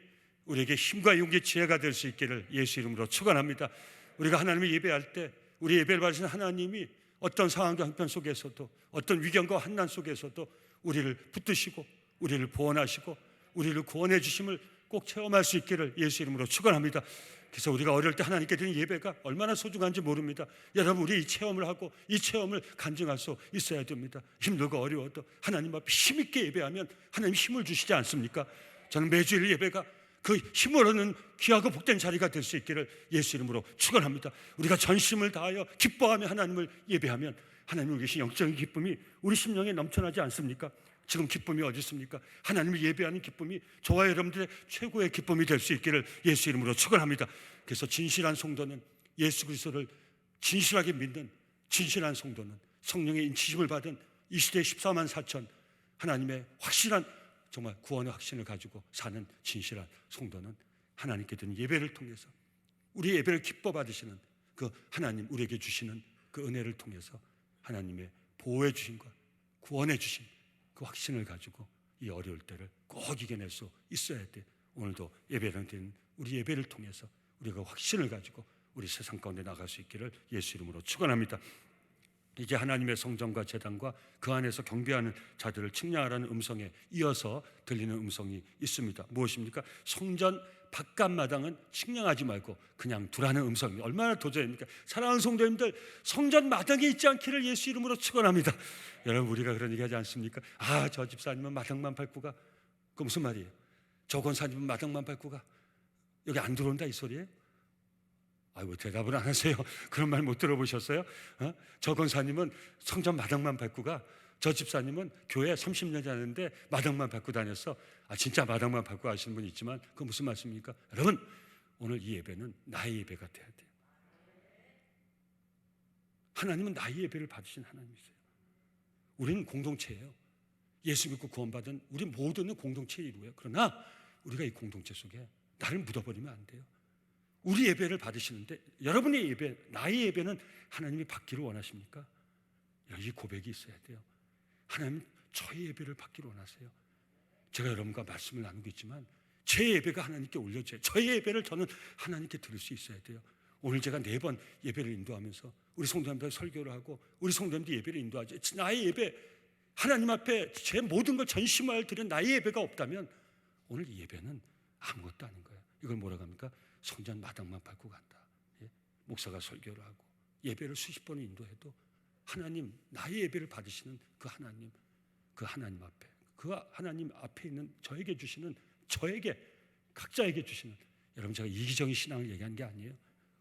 Speaker 4: 우리에게 힘과 용기, 지혜가 될 수 있기를 예수 이름으로 축원합니다. 우리가 하나님을 예배할 때 우리 예배를 받으신 하나님이 어떤 상황과 형편 속에서도, 어떤 위경과 환난 속에서도 우리를 붙드시고 우리를 보호하시고 우리를 구원해 주심을 꼭 체험할 수 있기를 예수 이름으로 축원합니다. 그래서 우리가 어릴 때 하나님께 드린 예배가 얼마나 소중한지 모릅니다. 여러분, 우리 이 체험을 하고 이 체험을 간증할 수 있어야 됩니다. 힘들고 어려워도 하나님 앞에 힘있게 예배하면 하나님 힘을 주시지 않습니까? 저는 매주일 예배가 그 힘을 얻는 귀하고 복된 자리가 될 수 있기를 예수 이름으로 축원합니다. 우리가 전심을 다하여 기뻐하며 하나님을 예배하면 하나님을 계신 영적인 기쁨이 우리 심령에 넘쳐나지 않습니까? 지금 기쁨이 어디 있습니까? 하나님을 예배하는 기쁨이 저와 여러분들의 최고의 기쁨이 될 수 있기를 예수 이름으로 축원합니다. 그래서 진실한 성도는, 예수 그리스도를 진실하게 믿는 진실한 성도는, 성령의 인치심을 받은 이 시대 14만 4천 하나님의 확실한 정말 구원의 확신을 가지고 사는 진실한 성도는 하나님께 드린 예배를 통해서 우리 예배를 기뻐 받으시는 그 하나님, 우리에게 주시는 그 은혜를 통해서 하나님의 보호해 주심과 구원해 주심, 그 확신을 가지고 이 어려울 때를 꼭 이겨낼 수 있어야 돼. 오늘도 예배를 드리는 우리 예배를 통해서 우리가 확신을 가지고 우리 세상 가운데 나갈 수 있기를 예수 이름으로 축원합니다. 이제 하나님의 성전과 제단과 그 안에서 경배하는 자들을 측량하라는 음성에 이어서 들리는 음성이 있습니다. 무엇입니까? 성전 바깥마당은 측량하지 말고 그냥 두라는 음성입니다. 얼마나 도전입니까? 사랑하는 성도님들, 성전 마당에 있지 않기를 예수 이름으로 축원합니다. 여러분, 우리가 그런 얘기 하지 않습니까? 아, 저 집사님은 마당만 밟고 가. 그 무슨 말이에요? 저 권사님은 마당만 밟고 가. 여기 안 들어온다 이 소리예요? 왜 대답을 안 하세요? 그런 말 못 들어보셨어요? 저 권사님은 성전 마당만 밟고 가. 저 집사님은 교회 30년 다녔는데 마당만 밟고 다녔어. 진짜 마당만 밟고 가시는 분이 있지만 그건 무슨 말씀입니까? 여러분, 오늘 이 예배는 나의 예배가 돼야 돼요. 하나님은 나의 예배를 받으신 하나님이세요. 우리는 공동체예요. 예수 믿고 구원받은 우리 모두는 공동체의 일부예요. 그러나 우리가 이 공동체 속에 나를 묻어버리면 안 돼요. 우리 예배를 받으시는데 여러분의 예배, 나의 예배는 하나님이 받기를 원하십니까? 이 고백이 있어야 돼요. 하나님, 저의 예배를 받기를 원하세요. 제가 여러분과 말씀을 나누고 있지만 제 예배가 하나님께 올려져요. 저의 예배를 저는 하나님께 드릴 수 있어야 돼요. 오늘 제가 4번 예배를 인도하면서 우리 성도님들 설교를 하고 우리 성도님들 예배를 인도하죠. 나의 예배, 하나님 앞에 제 모든 걸 전심을 드린 나의 예배가 없다면 오늘 이 예배는 아무것도 아닌 거예요. 이걸 뭐라고 합니까? 성전 마당만 밟고 간다. 목사가 설교를 하고 예배를 수십 번을 인도해도 하나님, 나의 예배를 받으시는 그 하나님 앞에, 그 하나님 앞에 있는 저에게 주시는, 저에게 각자에게 주시는, 여러분, 제가 이기적인 신앙을 얘기하는 게 아니에요.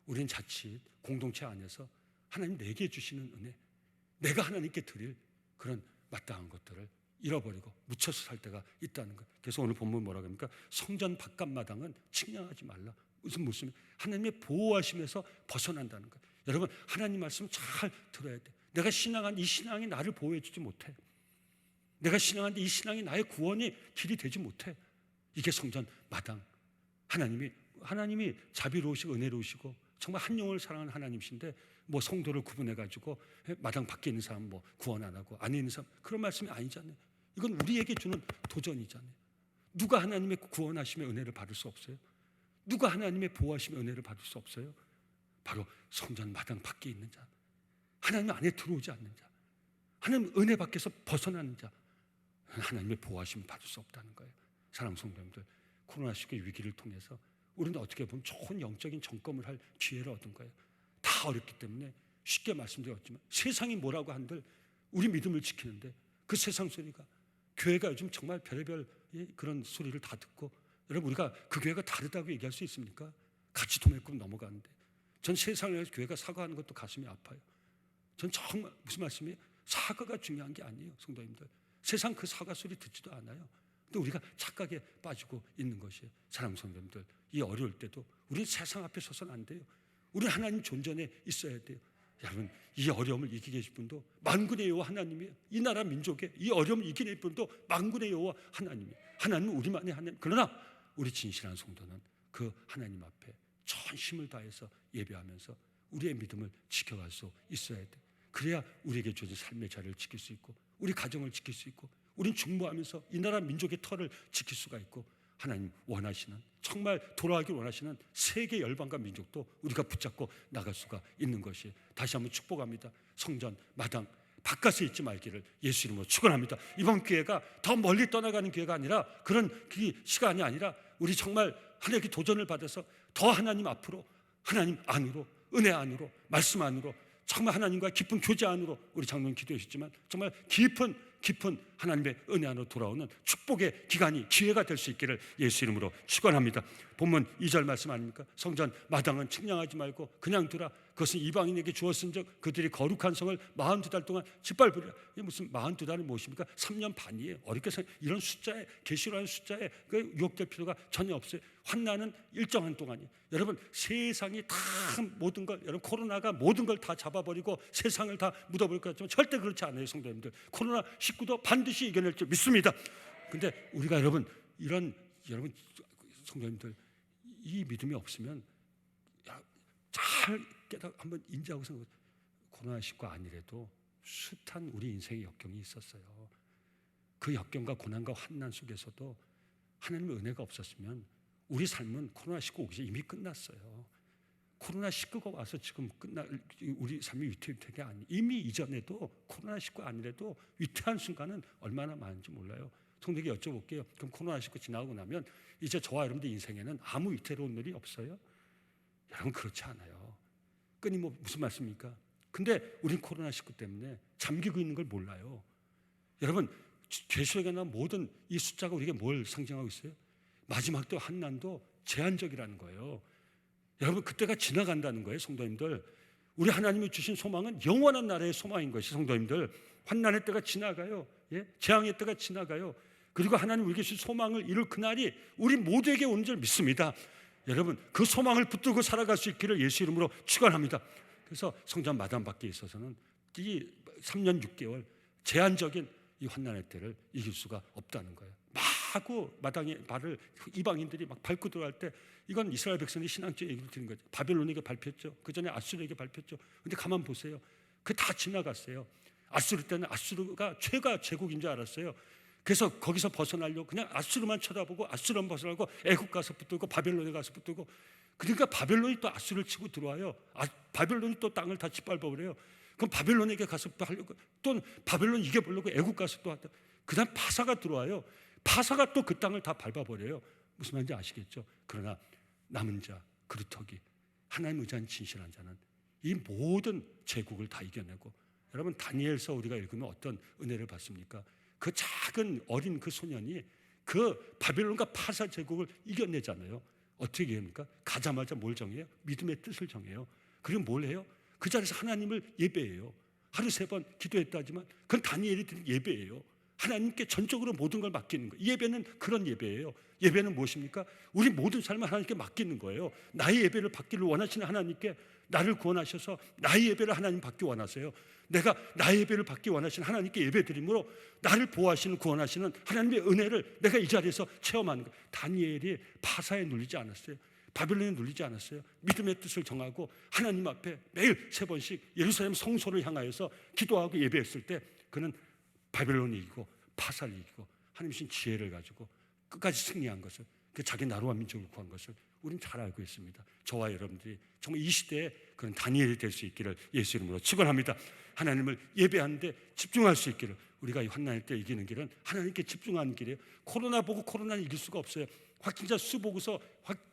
Speaker 4: 우리는 자칫 공동체 안에서 하나님 내게 주시는 은혜, 내가 하나님께 드릴 그런 마땅한 것들을 잃어버리고 묻혀서 살 때가 있다는 거예요. 그래서 오늘 본문 뭐라고 합니까? 성전 바깥마당은 측량하지 말라. 무슨 하나님의 보호하심에서 벗어난다는 거예요. 여러분, 하나님 말씀 잘 들어야 돼. 내가 신앙한 이 신앙이 나를 보호해 주지 못해. 내가 신앙한 이 신앙이 나의 구원의 길이 되지 못해. 이게 성전 마당. 하나님이 자비로우시고 은혜로우시고 정말 한 영혼을 사랑하는 하나님이신데 뭐 성도를 구분해 가지고 마당 밖에 있는 사람 뭐 구원 안 하고 안에 있는 사람, 그런 말씀이 아니잖아요. 이건 우리에게 주는 도전이잖아요. 누가 하나님의 구원하심의 은혜를 받을 수 없어요? 누가 하나님의 보호하심의 은혜를 받을 수 없어요? 바로 성전 마당 밖에 있는 자, 하나님 안에 들어오지 않는 자, 하나님 은혜 밖에서 벗어나는 자, 하나님의 보호하심을 받을 수 없다는 거예요. 사랑하는 성도님들, 코로나19의 위기를 통해서 우리는 어떻게 보면 좋은 영적인 점검을 할 기회를 얻은 거예요. 다 어렵기 때문에 쉽게 말씀드렸지만 세상이 뭐라고 한들 우리 믿음을 지키는데 그 세상 소리가, 교회가 요즘 정말 별의별 그런 소리를 다 듣고, 여러분, 우리가 그 교회가 다르다고 얘기할 수 있습니까? 같이 도매금 넘어가는데 전 세상을 위해서 교회가 사과하는 것도 가슴이 아파요. 전 정말 무슨 말씀이에요? 사과가 중요한 게 아니에요, 성도님들. 세상 그 사과 소리 듣지도 않아요. 근데 우리가 착각에 빠지고 있는 것이에요. 사랑하는 성도님들, 이 어려울 때도 우리는 세상 앞에 서서는 안 돼요. 우리는 하나님 존전에 있어야 돼요. 여러분, 이 어려움을 이기게 해줄 분도 만군의 여호와 하나님이에요. 이 나라 민족의 이 어려움을 이겨낼 분도 만군의 여호와 하나님이에요. 하나님은 우리만의 하나님. 그러나 우리 진실한 성도는 그 하나님 앞에 전심을 다해서 예배하면서 우리의 믿음을 지켜갈 수 있어야 돼. 그래야 우리에게 주어진 삶의 자리를 지킬 수 있고 우리 가정을 지킬 수 있고 우린 중보하면서 이 나라 민족의 터를 지킬 수가 있고 하나님 원하시는, 정말 돌아가길 원하시는 세계 열방과 민족도 우리가 붙잡고 나갈 수가 있는 것이, 다시 한번 축복합니다. 성전, 마당, 바깥에 있지 말기를 예수 이름으로 축원합니다. 이번 기회가 더 멀리 떠나가는 기회가 아니라, 그런 시간이 아니라, 우리 정말 하나님께 도전을 받아서 더 하나님 앞으로, 하나님 안으로, 은혜 안으로, 말씀 안으로, 정말 하나님과 깊은 교제 안으로, 우리 장로님 기도해 주셨지만 정말 깊은 하나님의 은혜 안으로 돌아오는 축복의 기간이, 기회가 될 수 있기를 예수 이름으로 축원합니다. 본문 2절 말씀 아닙니까? 성전 마당은 측량하지 말고 그냥 두라. 그것은 이방인에게 주었은즉 그들이 거룩한 성을 42달 동안 짓밟으리라. 이게 무슨 42달이 무엇입니까? 3년 반이에요. 어렵게 이런 숫자에, 계시라는 숫자에 유혹될 필요가 전혀 없어요. 환난은 일정한 동안이에요. 여러분, 세상이 다 모든 걸, 여러분 코로나가 모든 걸 다 잡아버리고 세상을 다 묻어버릴 것 같지만 절대 그렇지 않아요. 성도님들, 코로나19도 반드시 이겨낼 줄 믿습니다. 근데 우리가 여러분 성도님들, 이 믿음이 없으면 잘 깨닫 한번 인지하고 생각해. 코로나19가 아니래도 숱한 우리 인생의 역경이 있었어요. 그 역경과 고난과 환난 속에서도 하나님의 은혜가 없었으면 우리 삶은 코로나19 오기 전에 이미 끝났어요. 코로나19가 와서 지금 우리 삶이 위태위태한 게 아니에요. 이미 이전에도 코로나19 아니래도 위태한 순간은 얼마나 많은지 몰라요. 성도에게 여쭤볼게요. 그럼 코로나19 지나고 나면 이제 저와 여러분들 인생에는 아무 위태로운 일이 없어요? 여러분, 그렇지 않아요. 무슨 말씀입니까? 근데 우린 코로나19 때문에 잠기고 있는 걸 몰라요. 여러분, 계시록에 나온 모든 이 숫자가 우리에게 뭘 상징하고 있어요? 마지막 때 환난도 제한적이라는 거예요. 여러분, 그때가 지나간다는 거예요. 성도님들, 우리 하나님이 주신 소망은 영원한 나라의 소망인 것이, 성도님들, 환난의 때가 지나가요. 재앙의 때가 지나가요. 그리고 하나님 우리에게 주신 소망을 이룰 그날이 우리 모두에게 오는 줄 믿습니다. 여러분, 그 소망을 붙들고 살아갈 수 있기를 예수 이름으로 축원합니다. 그래서 성전 마당 밖에 있어서는 이 3년 6개월 제한적인 이 환난의 때를 이길 수가 없다는 거예요. 마구 마당에 발을 이방인들이 막 밟고 들어갈 때, 이건 이스라엘 백성의 신앙적 얘기를 드린 거죠. 바벨론에게 밟혔죠. 그 전에 아수르에게 밟혔죠. 근데 가만 보세요. 그 다 지나갔어요. 아수르 때는 아수르가 최가 제국인 줄 알았어요. 그래서 거기서 벗어나려고 그냥 아수르만 쳐다보고, 아수르만 벗어나고 애국 가서 붙들고 바벨론에 가서 붙들고, 그러니까 바벨론이 또 아수르를 치고 들어와요. 바벨론이 또 땅을 다 짓밟아버려요. 그럼 바벨론에게 가서 또 하려고, 또 바벨론 이겨보려고 애국 가서 또 하다. 그 다음 파사가 들어와요. 파사가 또 그 땅을 다 밟아버려요. 무슨 말인지 아시겠죠? 그러나 남은 자, 그루터기, 하나님 의지한 진실한 자는 이 모든 제국을 다 이겨내고, 여러분, 다니엘서 우리가 읽으면 어떤 은혜를 받습니까? 그 작은 어린 그 소년이 그 바벨론과 파사 제국을 이겨내잖아요. 어떻게 이깁니까? 가자마자 뭘 정해요? 믿음의 뜻을 정해요. 그리고 뭘 해요? 그 자리에서 하나님을 예배해요. 하루 3번 기도했다지만 그건 다니엘이 드린 예배예요. 하나님께 전적으로 모든 걸 맡기는 거예요. 예배는 그런 예배예요. 예배는 무엇입니까? 우리 모든 삶을 하나님께 맡기는 거예요. 나의 예배를 받기를 원하시는 하나님께 나를 구원하셔서 나의 예배를 하나님 받기 원하세요. 내가 나의 예배를 받기 원하시는 하나님께 예배드림으로 나를 보호하시는, 구원하시는 하나님의 은혜를 내가 이 자리에서 체험하는 거예요. 다니엘이 파사에 눌리지 않았어요. 바벨론에 눌리지 않았어요. 믿음의 뜻을 정하고 하나님 앞에 매일 3번씩 예루살렘 성소를 향하여서 기도하고 예배했을 때 그는 바벨론이 이기고 파사를 이기고 하나님 주신 지혜를 가지고 끝까지 승리한 것을, 그 자기 나라와 민족을 구한 것을 우리는 잘 알고 있습니다. 저와 여러분들이 정말 이 시대에 그런 다니엘이 될 수 있기를 예수 이름으로 축원합니다. 하나님을 예배하는데 집중할 수 있기를, 우리가 이 환난일 때 이기는 길은 하나님께 집중하는 길이에요. 코로나 보고 코로나를 이길 수가 없어요. 확진자 수 보고서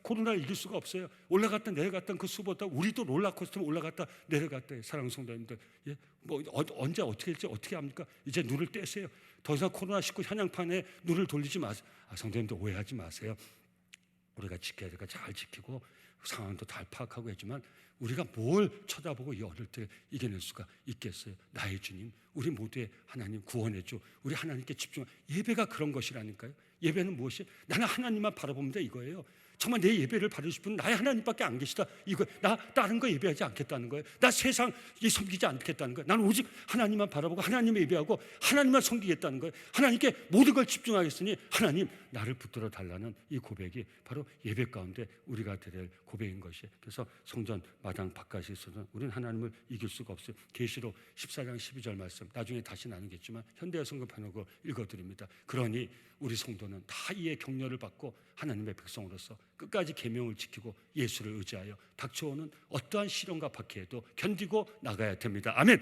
Speaker 4: 코로나를 이길 수가 없어요. 올라갔다 내려갔다 그 수보다 우리도 롤러코스터 올라갔다 내려갔다. 사랑하는 성도님들, 언제 어떻게 할지 어떻게 합니까? 이제 눈을 떼세요. 더 이상 코로나19 현황판에 눈을 돌리지 마세요. 성도님들, 오해하지 마세요. 우리가 지켜야 될 거 잘 지키고 상황도 잘 파악하고 했지만 우리가 뭘 쳐다보고 이 어릴 때 이겨낼 수가 있겠어요? 나의 주님, 우리 모두의 하나님 구원해 줘. 우리 하나님께 집중. 예배가 그런 것이라니까요. 예배는 무엇이? 나는 하나님만 바라봅니다, 이거예요. 정말 내 예배를 받으실 분은 나의 하나님밖에 안 계시다. 이거 나 다른 거 예배하지 않겠다는 거예요. 나 세상 섬기지 않겠다는 거예요. 나는 오직 하나님만 바라보고 하나님 예배하고 하나님만 섬기겠다는 거예요. 하나님께 모든 걸 집중하겠으니 하나님 나를 붙들어 달라는 이 고백이 바로 예배 가운데 우리가 드릴 고백인 것이에요. 그래서 성전 마당 바깥에 있어서는 우리는 하나님을 이길 수가 없어요. 계시록 14장 12절 말씀 나중에 다시 나누겠지만 현대어 성경판으로 읽어드립니다. 그러니 우리 성도는 다 이에 격려를 받고 하나님의 백성으로서 끝까지 계명을 지키고 예수를 의지하여 닥쳐오는 어떠한 시련과 박해에도 견디고 나가야 됩니다. 아멘.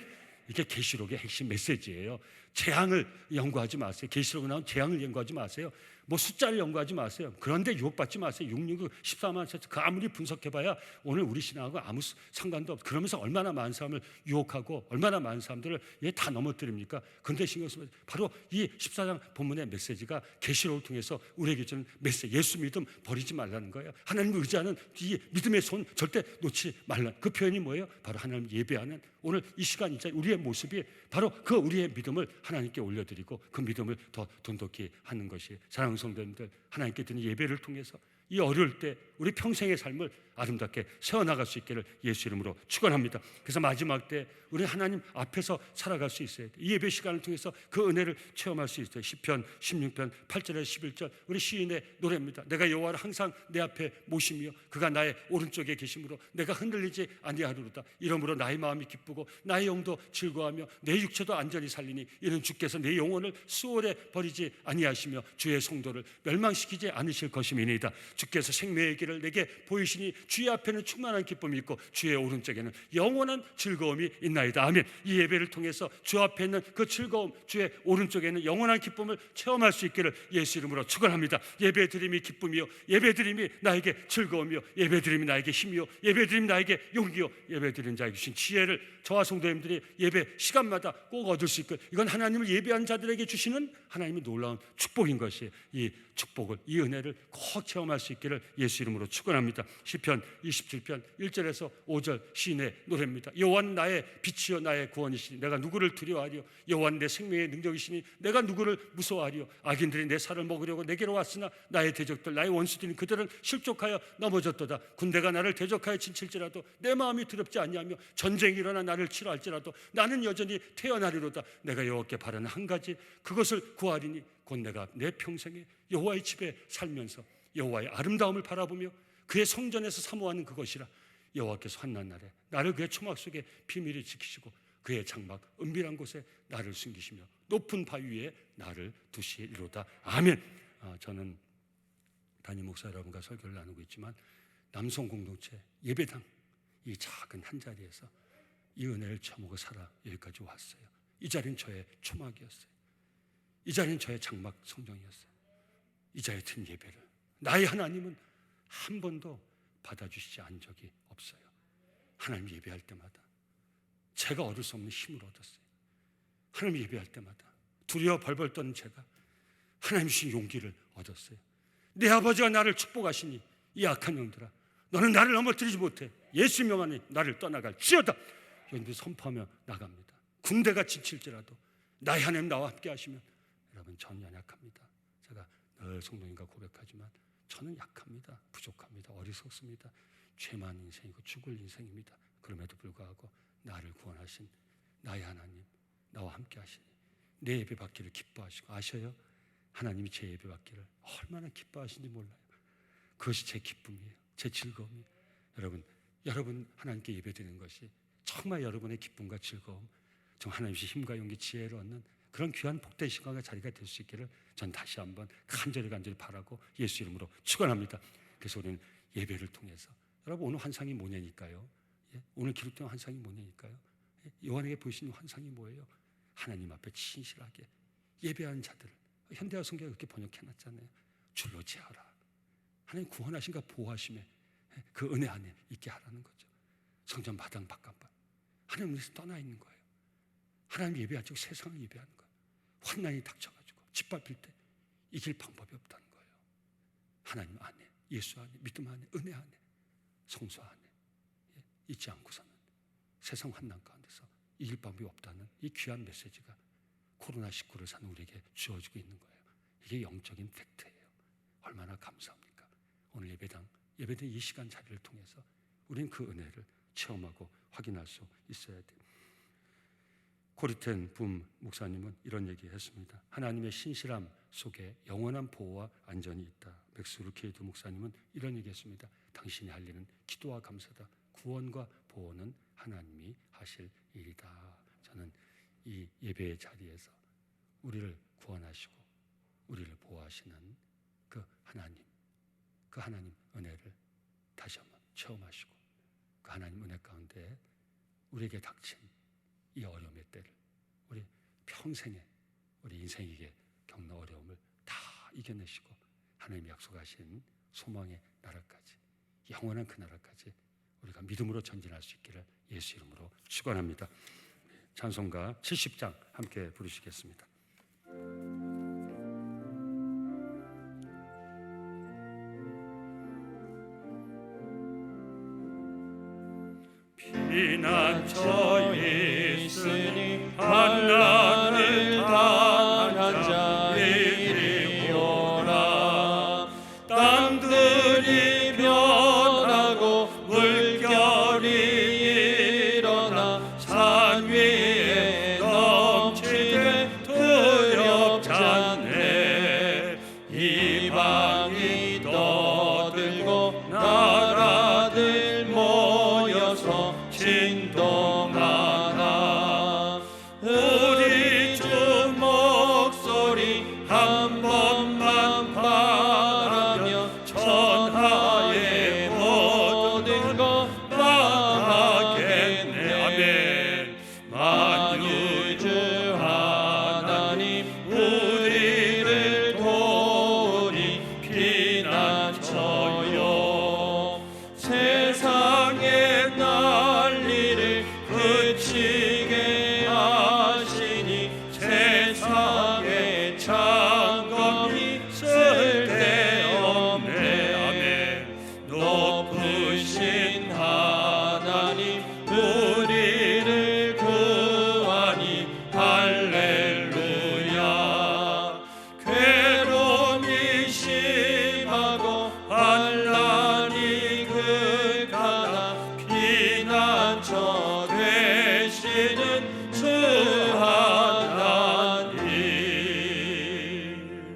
Speaker 4: 이게 계시록의 핵심 메시지예요. 재앙을 연구하지 마세요. 계시록에 나온 재앙을 연구하지 마세요. 뭐 숫자를 연구하지 마세요. 그런데 유혹받지 마세요. 669 14만 세트 그 아무리 분석해봐야 오늘 우리 신앙하고 아무 상관도 없고 그러면서 얼마나 많은 사람을 유혹하고 얼마나 많은 사람들을 다 넘어뜨립니까? 그런데 신경 쓰면 바로 이 14장 본문의 메시지가 계시록을 통해서 우리에게 주는 메시지, 예수 믿음 버리지 말라는 거예요. 하나님을 의지하는 이 믿음의 손 절대 놓지 말라. 그 표현이 뭐예요? 바로 하나님 예배하는 오늘 이 시간 진짜 우리의 모습이 바로 그 우리의 믿음을 하나님께 올려드리고 그 믿음을 더 돈독히 하는 것이 사랑하는 성도님들, 하나님께 드리는 예배를 통해서 이 어려울 때 우리 평생의 삶을 아름답게 세워나갈 수 있기를 예수 이름으로 축원합니다. 그래서 마지막 때 우리 하나님 앞에서 살아갈 수 있어야 돼. 이 예배 시간을 통해서 그 은혜를 체험할 수 있어요. 시편 16편 8절에서 11절 우리 시인의 노래입니다. 내가 여호와를 항상 내 앞에 모시며 그가 나의 오른쪽에 계심으로 내가 흔들리지 아니하리로다. 이러므로 나의 마음이 기쁘고 나의 영도 즐거워하며 내 육체도 안전히 살리니 이는 주께서 내 영혼을 수월에 버리지 아니하시며 주의 성도를 멸망시키지 않으실 것임이니이다. 주께서 생명의 길을 내게 보이시니 주의 앞에는 충만한 기쁨이 있고 주의 오른쪽에는 영원한 즐거움이 있나이다. 아멘. 이 예배를 통해서 주 앞에 있는 그 즐거움, 주의 오른쪽에는 영원한 기쁨을 체험할 수 있기를 예수 이름으로 축원합니다. 예배드림이 기쁨이요, 예배드림이 나에게 즐거움이요, 예배드림이 나에게 힘이요, 예배드림이 나에게 용기요, 예배드린 자에게 주신 지혜를 저와 성도님들이 예배 시간마다 꼭 얻을 수 있고 이건 하나님을 예배한 자들에게 주시는 하나님의 놀라운 축복인 것이 이 축복을 이 은혜를 꼭 체험할 수 있기를 예수 이름으로 축원합니다. 시편 27편 1절에서 5절 시인의 노래입니다. 여호와는 나의 빛이요 나의 구원이시니 내가 누구를 두려워하리요. 여호와는 내 생명의 능력이시니 내가 누구를 무서워하리요. 악인들이 내 살을 먹으려고 내게로 왔으나 나의 대적들 나의 원수들인 그들은 실족하여 넘어졌도다. 군대가 나를 대적하여 진칠지라도 내 마음이 두렵지 아니하며 전쟁이 일어나 나를 치러 할지라도 나는 여전히 태어나리로다. 내가 여호와께 바라는 한 가지 그것을 구하리니 곧 내가 내 평생에 여호와의 집에 살면서 여호와의 아름다움을 바라보며 그의 성전에서 사모하는 그것이라. 여호와께서 환난 날에 나를 그의 초막 속에 비밀히 지키시고 그의 장막 은밀한 곳에 나를 숨기시며 높은 바위 위에 나를 두시리로다. 아멘. 저는 담임 목사 여러분과 설교를 나누고 있지만 남성 공동체 예배당 이 작은 한 자리에서 이 은혜를 처먹고 살아 여기까지 왔어요. 이 자리는 저의 초막이었어요. 이 자리는 저의 장막 성전이었어요. 이 자리에 든 예배를 나의 하나님은 한 번도 받아주시지 않은 적이 없어요. 하나님 예배할 때마다 제가 얻을 수 없는 힘을 얻었어요. 하나님 예배할 때마다 두려워 벌벌 떠는 제가 하나님 주신 용기를 얻었어요. 내 아버지가 나를 축복하시니 이 악한 영들아 너는 나를 넘어뜨리지 못해. 예수 명하니 나를 떠나갈지어다. 여러분들 선포하며 나갑니다. 군대가 지칠지라도 나의 하나님 나와 함께 하시면 여러분 저는 연약합니다. 제가 늘 성도님과 고백하지만 저는 약합니다. 부족합니다. 어리석습니다. 죄만 인생이고 죽을 인생입니다. 그럼에도 불구하고 나를 구원하신 나의 하나님 나와 함께 하시니 내 예배 받기를 기뻐하시고 아셔요? 하나님이 제 예배 받기를 얼마나 기뻐하시는지 몰라요. 그것이 제 기쁨이에요. 제 즐거움이에요. 여러분 하나님께 예배드리는 것이 정말 여러분의 기쁨과 즐거움, 정말 하나님의 힘과 용기, 지혜를 얻는 그런 귀한 복된 시간과 자리가 될 수 있기를 전 다시 한번 간절히 바라고 예수 이름으로 축원합니다. 그래서 우리는 예배를 통해서 여러분 오늘 환상이 뭐냐니까요. 오늘 기록된 환상이 뭐냐니까요. 요한에게 보이신 환상이 뭐예요? 하나님 앞에 진실하게 예배하는 자들을 현대화 성경에 그렇게 번역해놨잖아요. 줄로 제하라. 하나님 구원하신가 보호하심에 그 은혜 안에 있게 하라는 거죠. 성전 마당 바깥발 하나님에서 떠나 있는 거예요. 하나님 예배하지 말고 세상을 예배하는 거예요. 환난이 닥쳐가지고 짓밟힐 때 이길 방법이 없다는 거예요. 하나님 안에, 예수 안에, 믿음 안에, 은혜 안에, 성소 안에 있지 않고서는 세상 환난 가운데서 이길 방법이 없다는 이 귀한 메시지가 코로나19를 사는 우리에게 주어지고 있는 거예요. 이게 영적인 팩트예요. 얼마나 감사합니까? 오늘 예배당 이 시간 자리를 통해서 우리는 그 은혜를 체험하고 확인할 수 있어야 돼요. 코리텐 붐 목사님은 이런 얘기했습니다. 하나님의 신실함 속에 영원한 보호와 안전이 있다. 맥스 루케이드 목사님은 이런 얘기했습니다. 당신이 할 일은 기도와 감사다. 구원과 보호는 하나님이 하실 일이다. 저는 이 예배의 자리에서 우리를 구원하시고 우리를 보호하시는 그 하나님 은혜를 다시 한번 체험하시고 그 하나님 은혜 가운데 우리에게 닥친 이 어려움의 때를 우리 평생에 우리 인생에게 겪는 어려움을 다 이겨내시고 하나님이 약속하신 소망의 나라까지, 영원한 그 나라까지 우리가 믿음으로 전진할 수 있기를 예수 이름으로 축원합니다. 찬송가 70장 함께 부르시겠습니다.
Speaker 1: 피난처 있으니 환난을 당한 자 이리 오라. 땅들이 변하고 물결이 일어나 산 위에 넘치되 두렵지 않네. 이방이 떠들고 나라들 모여서 진동하나. 우리 주 목소리 한 번만 바라면 천하의 모든 것 망하겠네. 아멘. 만유주 하나님 우리를 도우니 피난처요. 세상의 난리를 그치게 하시니 세상의 창검이 쓸데없네. 아멘. 높으신 하나님 우리를 구하니 할렐루야. 괴로움이 심하고 환난이 극하나 피난처 되시는 주 하나님.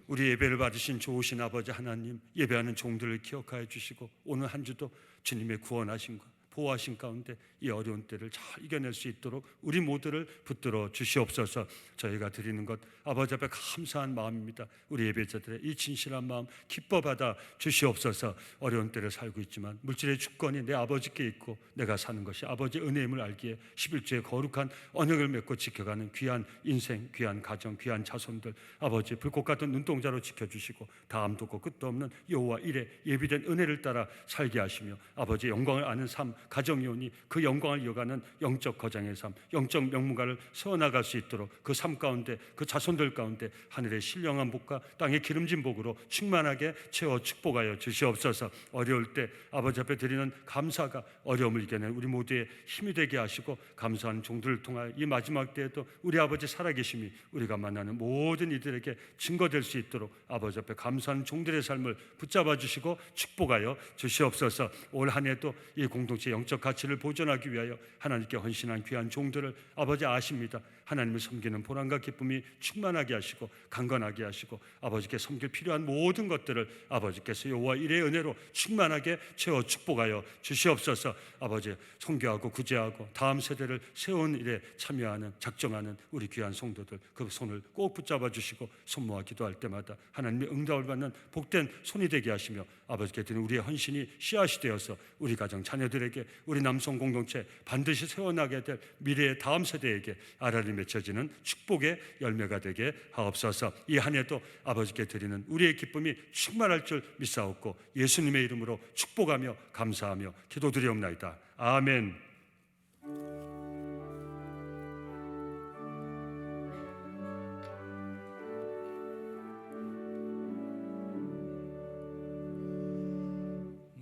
Speaker 4: 우리 예배를 받으신 좋으신 아버지 하나님, 예배하는 종들을 기억하여 주시고 오늘 한 주도 주님의 구원하심과 보호하신 가운데 이 어려운 때를 잘 이겨낼 수 있도록 우리 모두를 붙들어 주시옵소서. 저희가 드리는 것 아버지 앞에 감사한 마음입니다. 우리 예배자들의 이 진실한 마음 기뻐 받아 주시옵소서. 어려운 때를 살고 있지만 물질의 주권이 내 아버지께 있고 내가 사는 것이 아버지의 은혜임을 알기에 11주의 거룩한 언약을 맺고 지켜가는 귀한 인생, 귀한 가정, 귀한 자손들 아버지 불꽃 같은 눈동자로 지켜주시고 다음도 없고 끝도 없는 여호와 일에 예비된 은혜를 따라 살게 하시며 아버지의 영광을 아는 삶 가정이 오니 그 영광을 이어가는 영적 거장의 삶, 영적 명문가를 세워나갈 수 있도록 그 삶 가운데 그 자손들 가운데 하늘의 신령한 복과 땅의 기름진 복으로 충만하게 채워 축복하여 주시옵소서. 어려울 때 아버지 앞에 드리는 감사가 어려움을 이겨낸 우리 모두의 힘이 되게 하시고 감사하는 종들을 통하여 이 마지막 때에도 우리 아버지 살아계심이 우리가 만나는 모든 이들에게 증거될 수 있도록 아버지 앞에 감사하는 종들의 삶을 붙잡아 주시고 축복하여 주시옵소서. 올 한 해도 이 공동체 영적 가치를 보존하기 위하여 하나님께 헌신한 귀한 종들을 아버지 아십니다. 하나님을 섬기는 보람과 기쁨이 충만하게 하시고 강건하게 하시고 아버지께 섬길 필요한 모든 것들을 아버지께서 여호와 일의 은혜로 충만하게 채워 축복하여 주시옵소서. 아버지 선교하고 구제하고 다음 세대를 세운 일에 참여하는 작정하는 우리 귀한 성도들 그 손을 꼭 붙잡아 주시고 손 모아 기도할 때마다 하나님의 응답을 받는 복된 손이 되게 하시며 아버지께 드리는 우리의 헌신이 씨앗이 되어서 우리 가정 자녀들에게 우리 남성 공동체 반드시 세워나게 될 미래의 다음 세대에게 아라리 맺혀지는 축복의 열매가 되게 하옵소서. 이 한 해도 아버지께 드리는 우리의 기쁨이 충만할 줄 믿사옵고 예수님의 이름으로 축복하며 감사하며 기도드리옵나이다. 아멘.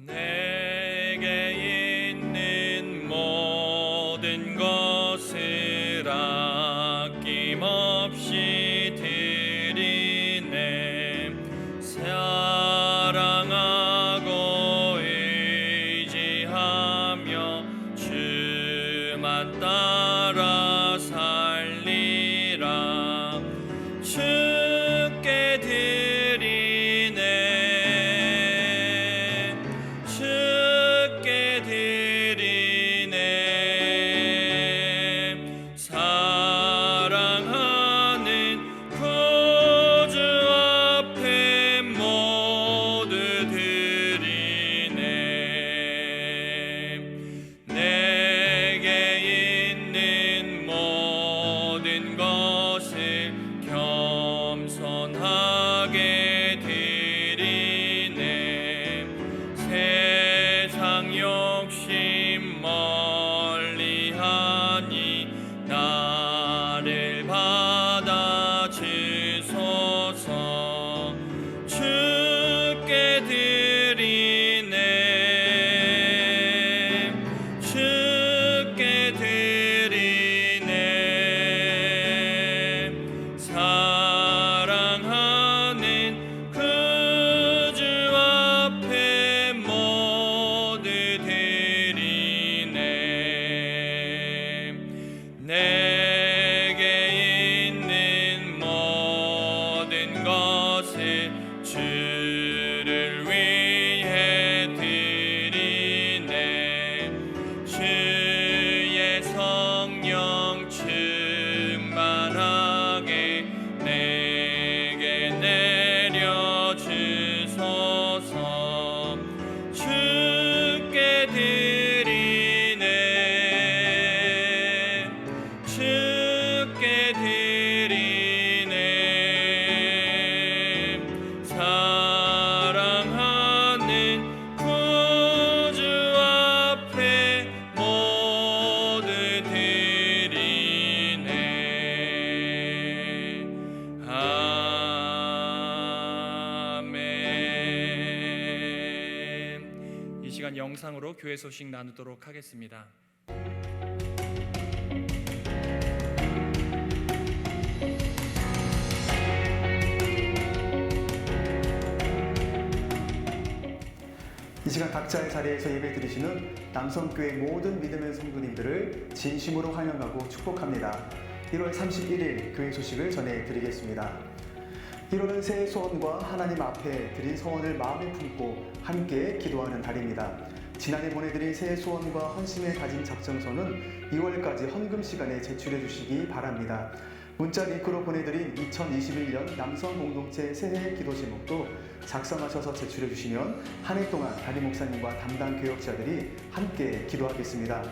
Speaker 1: 내게 있는 모든 것을 아낌없이 드리네. 사랑 주께 드리네 주께 드리네 사랑하는 구주 앞에 모두 드리네 내게 있는 모든 것을 겸손하게 드리네 세상 욕심 멀리하니 나를 받아 주소서 주께 드리네 주께 드리네 사랑하는 구주 앞에 모두 드리네 내게 있는 모든 것을 주를 위해 드리네 주의 성령 충만하게 내게 내려 주소서 주께 드리네 주께 드리네 사랑하는 구주 앞에 모두 드리네 아멘. 이 시간 영상으로 교회 소식 나누도록 하겠습니다.
Speaker 5: 이 시간 각자의 자리에서 예배 드리시는 남성교회 모든 믿음의 성도님들을 진심으로 환영하고 축복합니다. 1월 31일 교회 소식을 전해드리겠습니다. 1월은 새해 소원과 하나님 앞에 드린 소원을 마음에 품고 함께 기도하는 달입니다. 지난해 보내드린 새해 소원과 헌신에 다진 작정서는 2월까지 헌금 시간에 제출해 주시기 바랍니다. 문자 링크로 보내드린 2021년 남성 공동체 새해 기도 제목도 작성하셔서 제출해 주시면 한 해 동안 담임 목사님과 담당 교역자들이 함께 기도하겠습니다.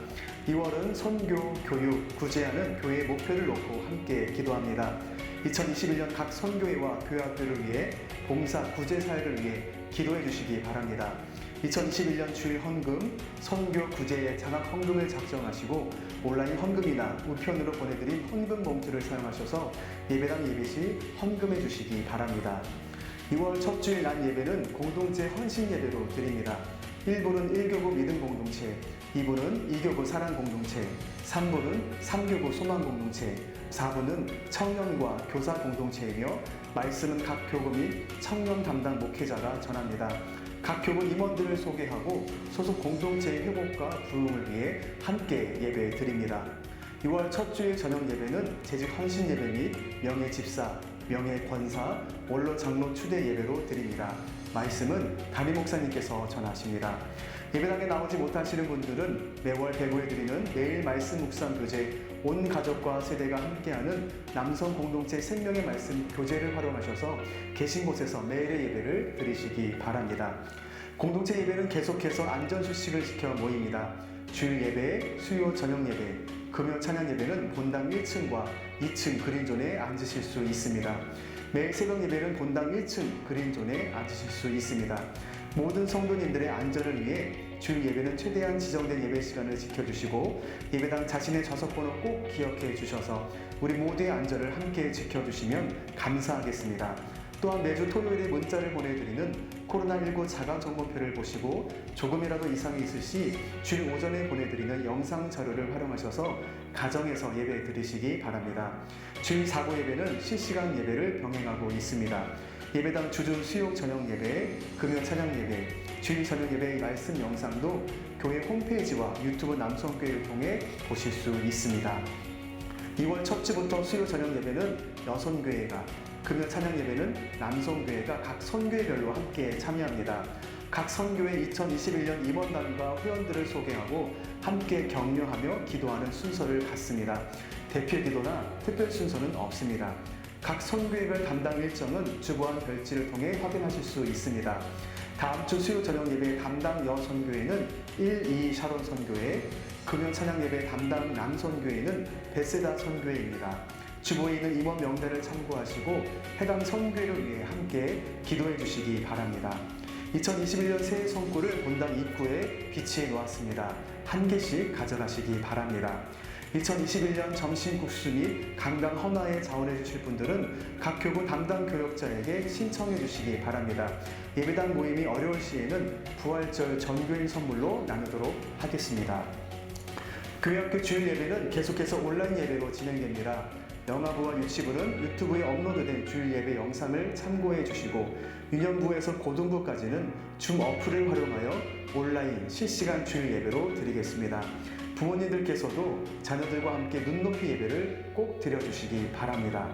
Speaker 5: 2월은 선교, 교육, 구제하는 교회의 목표를 놓고 함께 기도합니다. 2021년 각 선교회와 교회학교를 위해 봉사, 구제 사역을 위해 기도해 주시기 바랍니다. 2021년 주일 헌금, 선교 구제의 장학 헌금을 작정하시고 온라인 헌금이나 우편으로 보내드린 헌금 봉투를 사용하셔서 예배당 예배 시 헌금해 주시기 바랍니다. 2월 첫 주일 난 예배는 공동체 헌신 예배로 드립니다. 1부는 1교구 믿음 공동체, 2부는 2교구 사랑 공동체, 3부는 3교구 소망 공동체, 4부는 청년과 교사 공동체이며 말씀은 각 교구 및 청년 담당 목회자가 전합니다. 각 교구 임원들을 소개하고 소속 공동체의 회복과 부흥을 위해 함께 예배 드립니다. 6월 첫 주일 저녁 예배는 재직 헌신 예배 및 명예 집사, 명예 권사, 원로 장로 추대 예배로 드립니다. 말씀은 담임 목사님께서 전하십니다. 예배당에 나오지 못하시는 분들은 매월 대구에 드리는 매일 말씀 묵상 교제, 온 가족과 세대가 함께하는 남성 공동체 생명의 말씀 교제를 활용하셔서 계신 곳에서 매일의 예배를 드리시기 바랍니다. 공동체 예배는 계속해서 안전수칙을 지켜 모입니다. 주일 예배, 수요 저녁 예배, 금요 찬양 예배는 본당 1층과 2층 그린존에 앉으실 수 있습니다. 매일 새벽 예배는 본당 1층 그린존에 앉으실 수 있습니다. 모든 성도님들의 안전을 위해 주일 예배는 최대한 지정된 예배 시간을 지켜주시고 예배당 자신의 좌석번호 꼭 기억해 주셔서 우리 모두의 안전을 함께 지켜주시면 감사하겠습니다. 또한 매주 토요일에 문자를 보내드리는 코로나19 자가점검표를 보시고 조금이라도 이상이 있을 시 주일 오전에 보내드리는 영상 자료를 활용하셔서 가정에서 예배 드리시기 바랍니다. 주일 사고 예배는 실시간 예배를 병행하고 있습니다. 예배당 주중 수요 저녁 예배, 금요 찬양 예배, 주일 저녁 예배의 말씀 영상도 교회 홈페이지와 유튜브 남성교회를 통해 보실 수 있습니다. 2월 첫 주부터 수요 저녁 예배는 여성교회가, 금요 찬양 예배는 남성교회가 각 선교회별로 함께 참여합니다. 각 선교회 2021년 임원단과 회원들을 소개하고 함께 격려하며 기도하는 순서를 갖습니다. 대표 기도나 특별 순서는 없습니다. 각 선교회별 담당 일정은 주보안 별지를 통해 확인하실 수 있습니다. 다음 주 수요 저녁 예배 담당 여선교회는 1, 2 샤론 선교회, 금요 찬양 예배 담당 남선교회는 베세다 선교회입니다. 주보에 있는 임원 명단을 참고하시고 해당 선교회를 위해 함께 기도해 주시기 바랍니다. 2021년 새해 son구를 본당 입구에 비치해 놓았습니다. 한 개씩 가져가시기 바랍니다. 2021년 점심국수 및 강당 헌화에 자원해 주실 분들은 각 교구 담당 교역자에게 신청해 주시기 바랍니다. 예배당 모임이 어려울 시에는 부활절 전교인 선물로 나누도록 하겠습니다. 교회학교 주일 예배는 계속해서 온라인 예배로 진행됩니다. 영화부와 유치부는 유튜브에 업로드된 주일 예배 영상을 참고해 주시고 유년부에서 고등부까지는 줌 어플을 활용하여 온라인 실시간 주일 예배로 드리겠습니다. 부모님들께서도 자녀들과 함께 눈높이 예배를 꼭 드려주시기 바랍니다.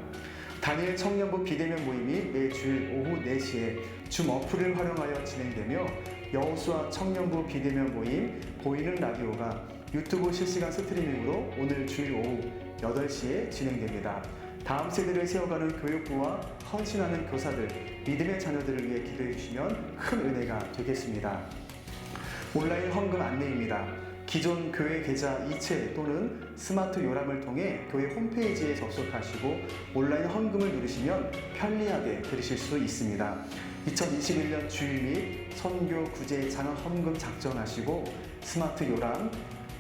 Speaker 5: 다니엘 청년부 비대면 모임이 매주일 오후 4시에 줌 어플을 활용하여 진행되며 여호수아 청년부 비대면 모임 보이는 라디오가 유튜브 실시간 스트리밍으로 오늘 주일 오후 8시에 진행됩니다. 다음 세대를 세워가는 교육부와 헌신하는 교사들, 믿음의 자녀들을 위해 기도해 주시면 큰 은혜가 되겠습니다. 온라인 헌금 안내입니다. 기존 교회 계좌 이체 또는 스마트 요람을 통해 교회 홈페이지에 접속하시고 온라인 헌금을 누르시면 편리하게 드리실 수 있습니다. 2021년 주일 및 선교 구제 장학 헌금 작정하시고 스마트 요람,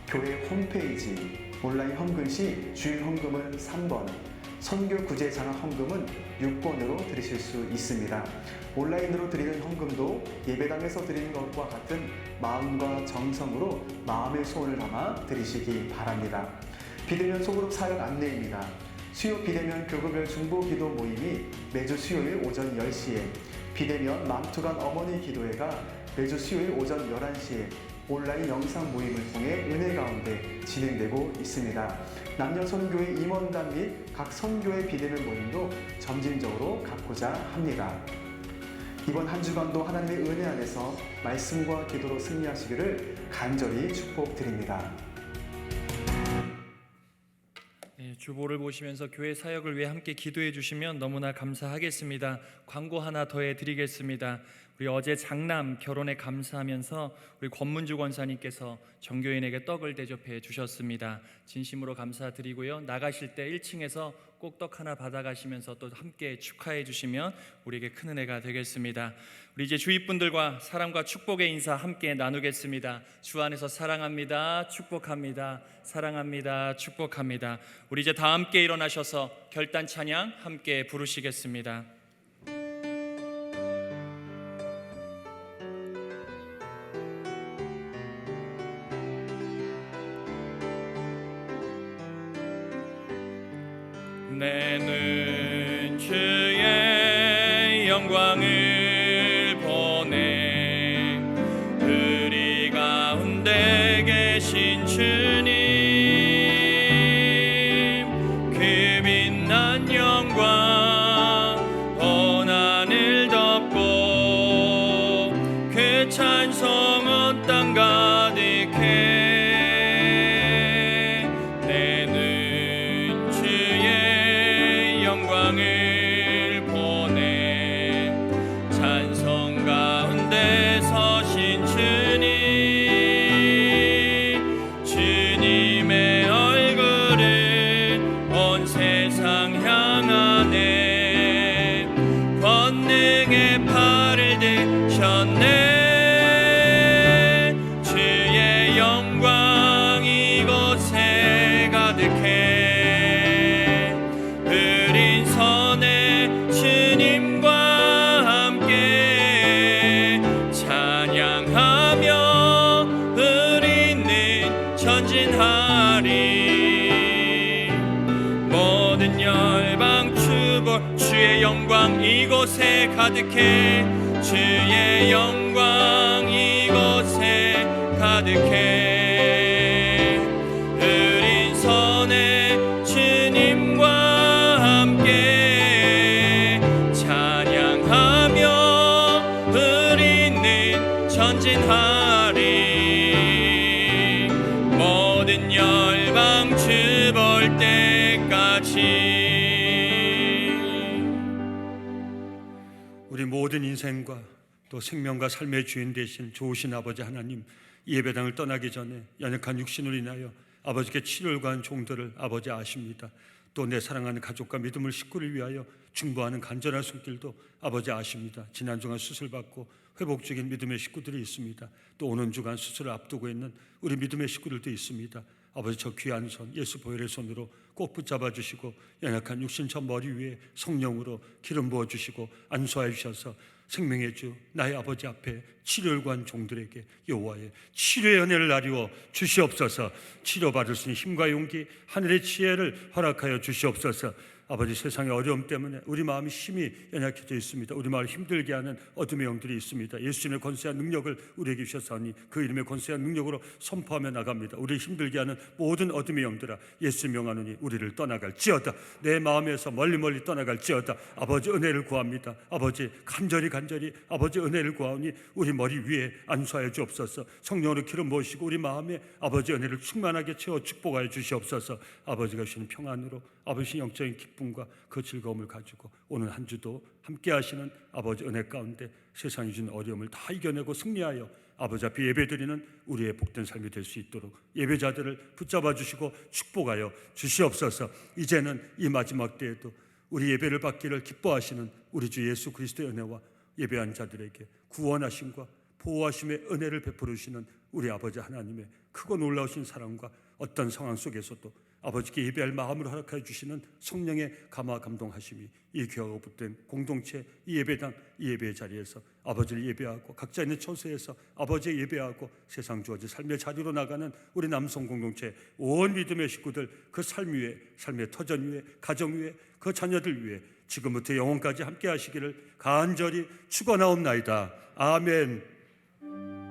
Speaker 5: 교회 홈페이지, 온라인 헌금 시 주일 헌금은 3번, 선교 구제 장학 헌금은 6번으로 드리실 수 있습니다. 온라인으로 드리는 헌금도 예배당에서 드리는 것과 같은 마음과 정성으로 마음의 소원을 담아 드리시기 바랍니다. 비대면 소그룹 사역 안내입니다. 수요 비대면 교구별 중보 기도 모임이 매주 수요일 오전 10시에, 비대면 맘투간 어머니 기도회가 매주 수요일 오전 11시에 온라인 영상 모임을 통해 은혜 가운데 진행되고 있습니다. 남녀 선교회 임원단 및 각 선교회 비대면 모임도 점진적으로 갖고자 합니다. 이번 한 주간도 하나님의 은혜 안에서 말씀과 기도로 승리하시기를 간절히 축복드립니다.
Speaker 1: 주보를 보시면서 교회 사역을 위해 함께 기도해 주시면 너무나 감사하겠습니다. 광고 하나 더 해드리겠습니다. 우리 어제 장남 결혼에 감사하면서 우리 권문주 권사님께서 정교인에게 떡을 대접해 주셨습니다. 진심으로 감사드리고요. 나가실 때 1층에서 꼭 떡 하나 받아가시면서 또 함께 축하해 주시면 우리에게 큰 은혜가 되겠습니다. 우리 이제 주위 분들과 사랑과 축복의 인사 함께 나누겠습니다. 주 안에서 사랑합니다. 축복합니다. 사랑합니다. 축복합니다. 우리 이제 다 함께 일어나셔서 결단 찬양 함께 부르시겠습니다. 내는 주의 영광을 보내 우리 가운데 계신 주님 그 빛난 영광 온 하늘 덮고 그 찬송 온 땅 가득해 영광을 보내 찬송 가운데 서신 주님 주님의 얼굴을 온 세상 향하네 권능의 팔을 드셨네 주의 영광 이곳에 가득해 주님과 함께 찬양하며 우리는 전진하리 모든 열방 주보 주의 영광 이곳에 가득해 주의 영광 이곳에 가득해 우린 선의 주님
Speaker 4: 우리 모든 인생과 또 생명과 삶의 주인 되신 좋으신 아버지 하나님, 이 예배당을 떠나기 전에 연약한 육신을 인하여 아버지께 치료를 구한 종들을 아버지 아십니다. 또 내 사랑하는 가족과 믿음을 식구를 위하여 중보하는 간절한 손길도 아버지 아십니다. 지난 주간 수술받고 회복 중인 믿음의 식구들이 있습니다. 또 오는 주간 수술을 앞두고 있는 우리 믿음의 식구들도 있습니다. 아버지, 저 귀한 손, 예수 보혈의 손으로 꼭 붙잡아 주시고 연약한 육신 저 머리 위에 성령으로 기름 부어 주시고 안수하여 주셔서 생명의 주 나의 아버지 앞에 치료를 구한 종들에게 여호와의 치료의 은혜를 나리워 주시옵소서. 치료받을 수 있는 힘과 용기, 하늘의 지혜를 허락하여 주시옵소서. 아버지, 세상의 어려움 때문에 우리 마음이 힘이 연약해져 있습니다. 우리 마음을 힘들게 하는 어둠의 영들이 있습니다. 예수님의 권세한 능력을 우리에게 주셨사오니 그 이름의 권세한 능력으로 선포하며 나갑니다. 우리를 힘들게 하는 모든 어둠의 영들아, 예수 명하노니 우리를 떠나갈지어다. 내 마음에서 멀리 떠나갈지어다. 아버지, 은혜를 구합니다. 아버지, 간절히 아버지 은혜를 구하오니 우리 머리 위에 안수하여 주옵소서. 성령으로 기름 부으시고 우리 마음에 아버지 은혜를 충만하게 채워 축복하여 주시옵소서. 아버지가 주시는 평안으로 아버지 영적인 기쁨과 그 즐거움을 가지고 오늘 한 주도 함께 하시는 아버지 은혜 가운데 세상이 준 어려움을 다 이겨내고 승리하여 아버지 앞에 예배드리는 우리의 복된 삶이 될 수 있도록 예배자들을 붙잡아 주시고 축복하여 주시옵소서. 이제는 이 마지막 때에도 우리 예배를 받기를 기뻐하시는 우리 주 예수 그리스도의 은혜와 예배한 자들에게 구원하심과 보호하심의 은혜를 베풀어 주시는 우리 아버지 하나님의 크고 놀라우신 사랑과 어떤 상황 속에서도 아버지께 예배할 마음으로 허락하여 주시는 성령의 감화 감동하심이 이 교회하고 붙된 공동체, 이 예배당, 이 예배의 자리에서 아버지를 예배하고 각자 있는 처소에서 아버지의 예배하고 세상 주어진 삶의 자리로 나가는 우리 남성 공동체 온 믿음의 식구들, 그 삶 위에, 삶의 터전 위에, 가정 위에, 그 자녀들 위에 지금부터 영원까지 함께 하시기를 간절히 축원하옵나이다. 아멘.